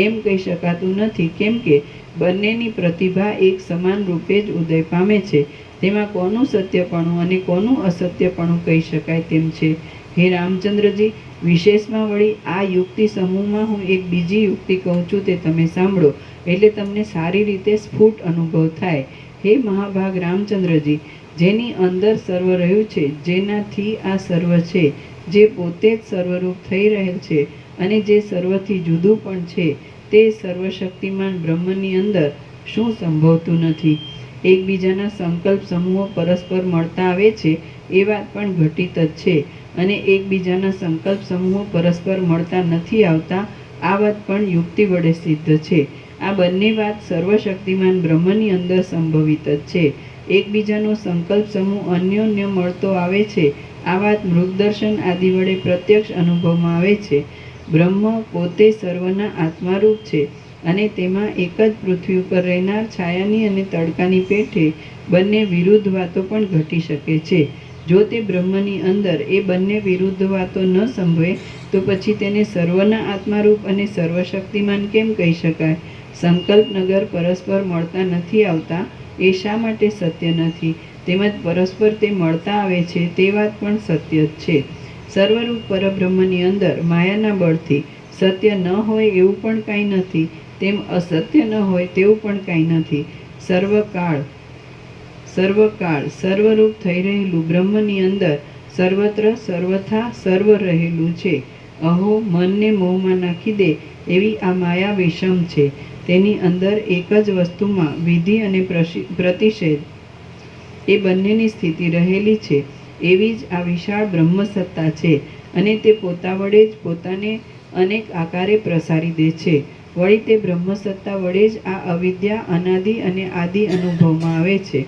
એમ કહી શકાતું નથી. કેમ કે બંનેની પ્રતિભા એક સમાન રૂપે જ ઉદય પામે છે. તેમાં કોનું સત્યપણું અને કોનું અસત્યપણું કહી શકાય તેમ છે. હે રામચંદ્રજી, વિશેષમાં વળી આ યુક્તિ સમૂહમાં હું એક બીજી યુક્તિ કહું છું, તે તમે સાંભળો એટલે તમને સારી રીતે સ્ફુટ અનુભવ થાય. હે મહાભાગ રામચંદ્રજી, જેની અંદર સર્વ રહ્યું છે, જેનાથી આ સર્વ છે, જે પોતે જ સર્વરૂપ થઈ રહેલ છે અને જે સર્વથી જુદું પણ છે, તે સર્વશક્તિમાન બ્રહ્મની અંદર શું સંભવતું નથી? એકબીજાના સંકલ્પ સમૂહો પરસ્પર મળતા આવે છે એ વાત પણ ઘટિત જ છે, અને એકબીજાના સંકલ્પ સમૂહો પરસ્પર મળતા નથી આવતા આ વાત પણ યુક્તિ વડે સિદ્ધ છે. આ બંને વાત સર્વશક્તિમાન બ્રહ્મની અંદર સંભવિત જ છે. એકબીજાનો સંકલ્પ સમૂહ અન્યોન્ય મળતો આવે છે આ વાત મૃગદર્શન આદિ વડે પ્રત્યક્ષ અનુભવમાં આવે છે. બ્રહ્મ પોતે સર્વના આત્મારૂપ છે અને તેમાં એક જ પૃથ્વી ઉપર રહેનાર છાયાની અને તડકાની પેઠે બંને વિરુદ્ધ વાતો પણ ઘટી શકે છે. જો તે બ્રહ્મની અંદર એ બંને વિરુદ્ધ વાતો ન સંભવે તો પછી તેને સર્વના આત્મારૂપ અને સર્વશક્તિમાન કેમ કહી શકાય? સંકલ્પનગર પરસ્પર મળતા નથી આવતા એ શા માટે સત્ય નથી? તેમજ પરસ્પર તે મળતા આવે છે તે વાત પણ સત્ય જ છે. સર્વરૂપ પરબ્રહ્મની અંદર માયાના બળથી સત્ય ન હોય એવું પણ કાંઈ નથી, તેમ અસત્ય ન હોય તેવું પણ કાંઈ નથી. સર્વકાળ સર્વરૂપ થઈ રહેલું બ્રહ્મની અંદર સર્વત્ર સર્વથા સર્વ રહેલું છે. અહો, મનને મોહમાં નાખી દે એવી આ માયા વિષમ છે. તેની અંદર એક જ વસ્તુમાં વિધિ અને પ્રતિષેધ એ બંનેની સ્થિતિ રહેલી છે. એવી જ આ વિશાળ બ્રહ્મસત્તા છે અને તે પોતા વડે જ પોતાને અનેક આકારે પ્રસારી દે છે. વળી તે બ્રહ્મસત્તા વડે જ આ અવિદ્યા અનાદિ અને આદિ અનુભવમાં આવે છે.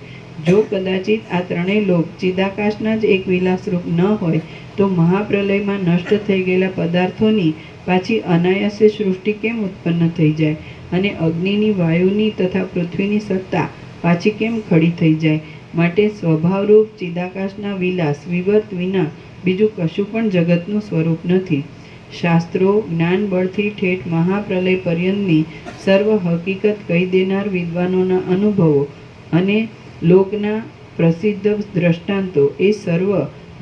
જો કદાચિત આ ત્રણેય લોક ચિદાકાશના જ એક વિલાસરૂપ ન હોય તો મહાપ્રલયમાં નષ્ટ થઈ ગયેલા પદાર્થોની પાછી અનાયાસે સૃષ્ટિ કેમ ઉત્પન્ન થઈ જાય અને અગ્નિની, વાયુની તથા પૃથ્વીની સત્તા પાછી કેમ ખડી થઈ જાય? માટે સ્વભાવરૂપ ચિદાકાશના વિલાસ વિવર્ત વિના બીજું કશું પણ જગતનું સ્વરૂપ નથી. શાસ્ત્રો જ્ઞાન બળથી ઠેઠ મહાપ્રલય પર્યંતની સર્વ હકીકત કહી દેનાર વિદ્વાનોના અનુભવો અને લોકના પ્રસિદ્ધ દ્રષ્ટાંતો એ સર્વ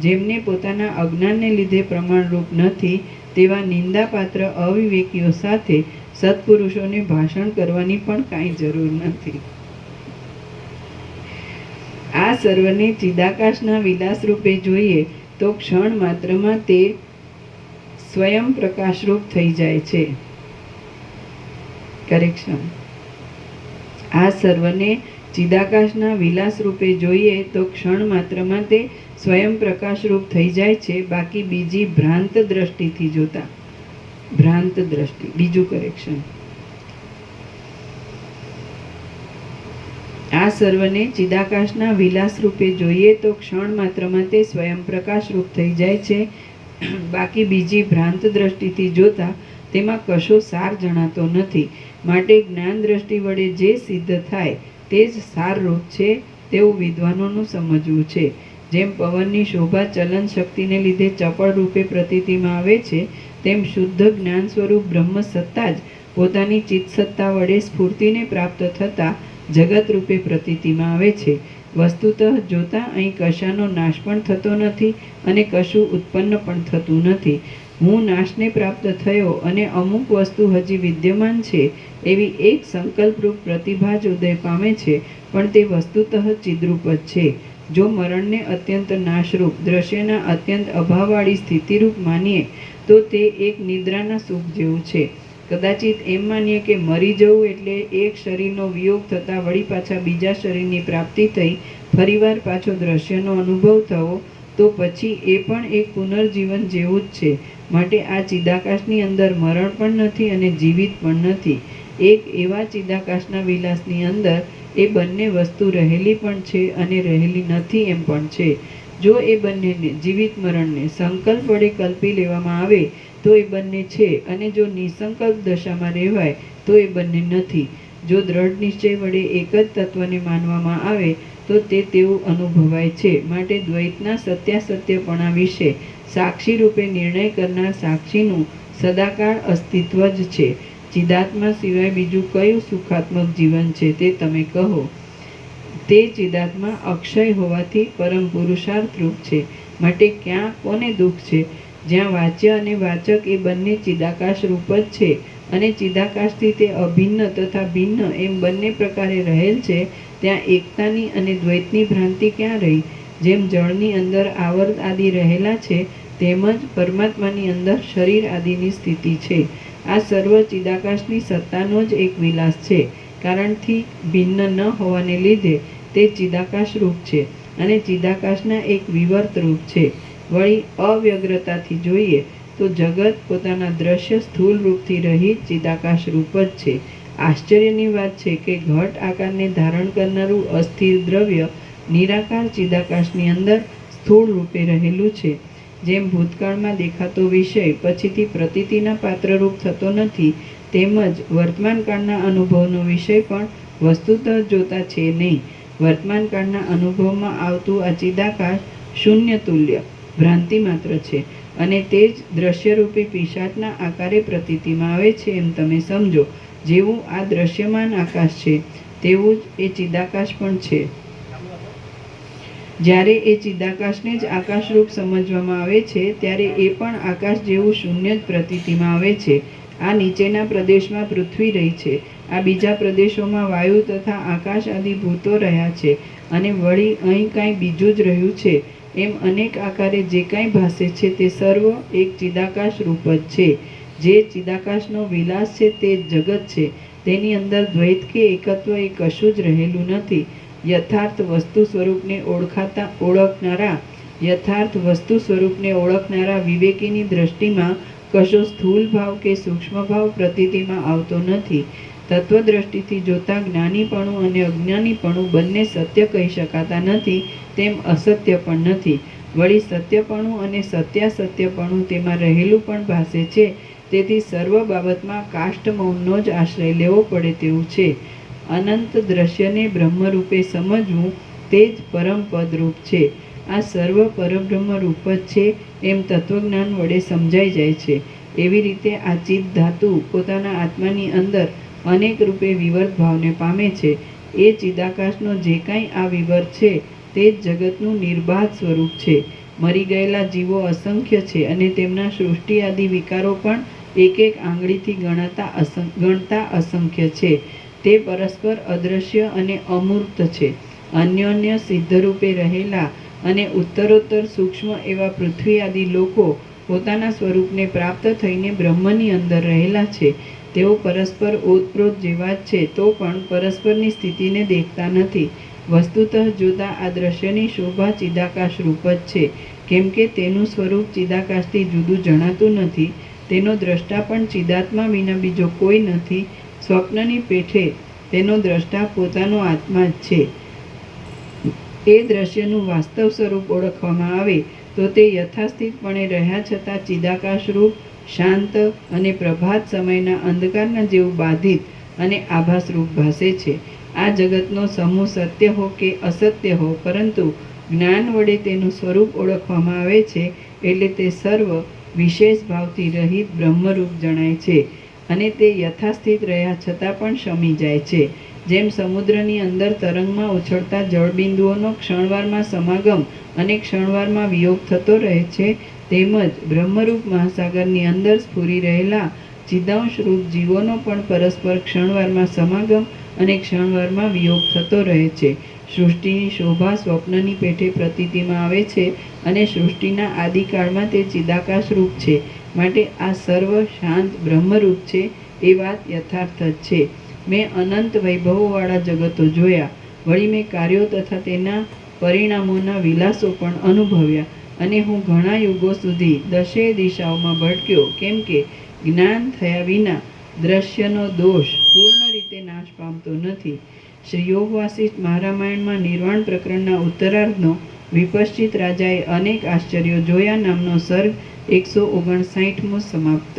જેમને પોતાના અજ્ઞાનને લીધે પ્રમાણરૂપ નથી તેવા નિંદાપાત્ર અવિવેકીઓ સાથે સત્પુરુષોને ભાષણ કરવાની પણ કાંઈ જરૂર નથી. આ સર્વને ચિદાકાશના વિલાસ રૂપે જોઈએ તો ક્ષણ માત્રમાં તે સ્વયં પ્રકાશરૂપ થઈ જાય છે. આ સર્વને ચિદાકાશના વિલાસ રૂપે જોઈએ તો ક્ષણ માત્રમાં તે સ્વયં પ્રકાશરૂપ થઈ જાય છે. બાકી બીજી ભ્રાંત દ્રષ્ટિથી જોતા બીજું કરેક્શન. આ સર્વને ચિદાકાશના વિલાસ રૂપે જોઈએ તો ક્ષણ માત્રમાં તે સ્વયં પ્રકાશરૂપ થઈ જાય છે. બાકી બીજી ભ્રાંત દ્રષ્ટિથી જોતા તેમાં કશો સાર જણાતો નથી. માટે જ્ઞાન દ્રષ્ટિ વડે જે સિદ્ધ થાય તે જ સારરૂપ છે તેવું વિદ્વાનોનું સમજવું છે. જેમ પવનની શોભા ચલન શક્તિને લીધે ચપળ રૂપે પ્રતીતિમાં આવે છે, તેમ શુદ્ધ જ્ઞાન સ્વરૂપ બ્રહ્મ સત્તા જ પોતાની ચિત્તસત્તા વડે સ્ફૂર્તિને પ્રાપ્ત થતાં જગત રૂપે પ્રતીતિમાં આવે છે. વસ્તુતઃ જોતાં અહીં કશાનો નાશ પણ થતો નથી અને કશું ઉત્પન્ન પણ થતું નથી. હું નાશને પ્રાપ્ત થયો અને અમુક વસ્તુ હજી વિદ્યમાન છે એવી એક સંકલ્પરૂપ પ્રતિભા જ ઉદય પામે છે, પણ તે વસ્તુતઃ ચિદ્રૂપ જ છે. જો મરણને અત્યંત નાશરૂપ દ્રશ્યના અત્યંત અભાવવાળી સ્થિતિરૂપ માનીએ તો તે એક નિદ્રાના સુખ જેવું છે. કદાચિત એમ માનીએ કે મરી જવું એટલે એક શરીરનો વિયોગ થતાં વળી પાછા બીજા શરીરની પ્રાપ્તિ થઈ ફરીવાર પાછો દ્રશ્યનો અનુભવ થવો, તો પછી એ પણ એક પુનર્જીવન જેવું જ છે. માટે આ ચિદાકાશની અંદર મરણ પણ નથી અને જીવિત પણ નથી. એક એવા ચિદાકાશના વિલાસની અંદર એ બંને વસ્તુ રહેલી પણ છે અને રહેલી નથી એમ પણ છે. જો એ બંનેને જીવિત મરણને સંકલ્પ વડે કલ્પી લેવામાં આવે તો એ બંને છે અને જો નિસંકલ્પ દશામાં રહેવાય તો એ બંને નથી. જો દ્રઢ નિશ્ચય વડે એક જ તત્વને માનવામાં આવે તો તે તેવું અનુભવાય છે. માટે દ્વૈતના સત્યાસત્યપણા વિશે સાક્ષી રૂપે નિર્ણય કરનાર સાક્ષીનું સદાકાળ અસ્તિત્વ જ છે. ચિદાત્મા સિવાય બીજું કયું સુખાત્મક જીવન છે તે તમે કહો. તે ચિદાત્મા અક્ષય હોવાથી પરમ પુરુષાર્થરૂપ છે. માટે ક્યાં કોને દુઃખ છે? જ્યાં વાચ્ય અને વાચક એ બંને ચિદાકાશ રૂપ જ છે અને ચિદાકાશથી તે અભિન્ન તથા ભિન્ન એમ બંને પ્રકારે રહેલ છે, ત્યાં એકતાની અને દ્વૈતની ભ્રાંતિ ક્યાં રહી? જેમ જળની અંદર આવર્ત આદિ રહેલા છે તેમજ પરમાત્માની અંદર શરીર આદિની સ્થિતિ છે. આ સર્વ ચિદાકાશની સત્તાનો જ એક વિલાસ છે. કારણથી ભિન્ન ન હોવાને લીધે તે ચિદાકાશ રૂપ છે અને ચિદાકાશના એક વિવર્ત રૂપ છે. વળી અવ્યગ્રતાથી જોઈએ તો જગત પોતાના દ્રશ્ય સ્થૂળ રૂપથી રહિત ચિદાકાશ રૂપ જ છે. આશ્ચર્યની વાત છે કે ઘટ આકારને ધારણ કરનારું અસ્થિર દ્રવ્ય નિરાકાર ચિદાકાશની અંદર સ્થૂળ રૂપે રહેલું છે. જેમ ભૂતકાળમાં દેખાતો વિષય પછીથી પ્રતીતિના પાત્રરૂપ થતો નથી, તેમજ વર્તમાનકાળના અનુભવનો વિષય પણ વસ્તુતઃ જોતા છે નહીં. વર્તમાનકાળના અનુભવમાં આવતું આ ચિદાકાશ શૂન્ય તુલ્ય ભ્રાંતિ માત્ર છે, અને તે જ દ્રશ્યરૂપી પિશાચના આકારે પ્રતીતિમાં આવે છે એમ તમે સમજો. જેવું આ દ્રશ્યમાન આકાશ છે તેવું જ એ ચિદાકાશ પણ છે. જ્યારે એ ચિદાકાશને જ આકાશરૂપ સમજવામાં આવે છે ત્યારે એ પણ આકાશ જેવું શૂન્ય જ પ્રતીતિમાં આવે છે. આ નીચેના પ્રદેશમાં પૃથ્વી રહી છે, આ બીજા પ્રદેશોમાં વાયુ તથા આકાશ આદિ ભૂતો રહ્યા છે, અને વળી અહીં કાંઈ બીજું જ રહ્યું છે. એમ અનેક આકારે જે કાંઈ ભાસે છે તે સર્વ એક ચિદાકાશ રૂપ જ છે. જે ચિદાકાશનો વિલાસ છે તે જ જગત છે. તેની અંદર દ્વૈત કે એકત્વ એ કશું જ રહેલું નથી. યથાર્થ વસ્તુ સ્વરૂપને ઓળખનારા વિવેકીની દ્રષ્ટિમાં કશો સ્થૂલ ભાવ કે સૂક્ષ્મ ભાવ પ્રતીતિમાં આવતો નથી. તત્વદ્રષ્ટિથી જોતા જ્ઞાનીપણું અને અજ્ઞાનીપણું બંને સત્ય કહી શકાતા નથી, તેમ અસત્ય પણ નથી. વળી સત્યપણું અને સત્યાસત્યપણું તેમાં રહેલું પણ ભાસે છે. તેથી સર્વ બાબતમાં કાષ્ઠ મૌનનો જ આશ્રય લેવો પડે તેવું છે. અનંત દ્રશ્યને બ્રહ્મરૂપે સમજવું તે જ પરમ પદરૂપ છે. આ સર્વ પરબ્રહ્મ રૂપ જ છે એમ તત્વજ્ઞાન વડે સમજાઈ જાય છે. એવી રીતે આ ચિત્ત ધાતુ પોતાના આત્માની અંદર અનેક રૂપે વિવર્ત ભાવને પામે છે. એ ચિદાકાશનો જે કાંઈ આ વિવર્ત છે તે જ જગતનું નિર્બાધ સ્વરૂપ છે. મરી ગયેલા જીવો અસંખ્ય છે, અને તેમના સૃષ્ટિ આદિ વિકારો પણ એક એક આંગળીથી ગણતા અસંખ્ય છે. તે પરસ્પર અદૃશ્ય અને અમૂર્ત છે. અન્યોન્ય સિદ્ધરૂપે રહેલા અને ઉત્તરોત્તર સૂક્ષ્મ એવા પૃથ્વી આદિ લોકો પોતાના સ્વરૂપને પ્રાપ્ત થઈને બ્રહ્મની અંદર રહેલા છે. તેઓ પરસ્પર ઓતપ્રોત જેવા જ છે, તો પણ પરસ્પરની સ્થિતિને દેખતા નથી. વસ્તુતઃ જોતા આ દ્રશ્યની શોભા ચિદાકાશ રૂપ જ છે, કેમ કે તેનું સ્વરૂપ ચિદાકાશથી જુદું જણાતું નથી. તેનો દ્રષ્ટા પણ ચિદાત્મા વિના બીજો કોઈ નથી. સ્વપ્નની પેઠે તેનો દ્રષ્ટા પોતાનો આત્મા જ છે. એ દ્રશ્યનું વાસ્તવ સ્વરૂપ ઓળખવામાં આવે તો તે યથાસ્થિતપણે રહ્યા છતાં ચિદાકાશ રૂપ, શાંત અને પ્રભાત સમયના અંધકારના જેવું બાધિત અને આભાસ રૂપ ભાસે છે. આ જગતનો સમૂહ સત્ય હો કે અસત્ય હો, પરંતુ જ્ઞાન વડે તેનું સ્વરૂપ ઓળખવામાં આવે છે એટલે તે સર્વ વિશેષ ભાવથી રહિત બ્રહ્મરૂપ જણાય છે, અને તે યથાસ્થિત રહ્યા છતાં પણ શમી જાય છે. જેમ સમુદ્રની અંદર તરંગમાં ઉછળતા જળબિંદુઓનો ક્ષણવારમાં સમાગમ અને ક્ષણવારમાં વિયોગ થતો રહે છે, તેમજ બ્રહ્મરૂપ મહાસાગરની અંદર સ્ફુરી રહેલા ચિદાંશ રૂપ જીવોનો પણ પરસ્પર ક્ષણવારમાં સમાગમ અને ક્ષણવારમાં વિયોગ થતો રહે છે. સૃષ્ટિની શોભા સ્વપ્નની પેઠે પ્રતીતિમાં આવે છે, અને સૃષ્ટિના આદિકાળમાં તે ચિદાકાશ રૂપ છે. માટે આ સર્વ શાંત બ્રહ્મરૂપ છે એ વાત યથાર્થ જ છે. મેં અનંત વૈભવોવાળા જગતો જોયા, વળી મેં કાર્યો તથા તેના પરિણામોના વિલાસો પણ અનુભવ્યા, અને હું ઘણા યુગો સુધી દશેય દિશાઓમાં ભટક્યો, કેમ કે જ્ઞાન થયા વિના દ્રશ્યનો દોષ પૂર્ણ રીતે નાશ પામતો નથી. શ્રી યોગ વાસિષ્ઠ મહારામાયણમાં નિર્વાણ પ્રકરણના ઉત્તરાર્ધનો વિપશ્ચિત રાજાએ અનેક આશ્ચર્યો જોયા નામનો સર્ગ 159મો સમાપ્ત.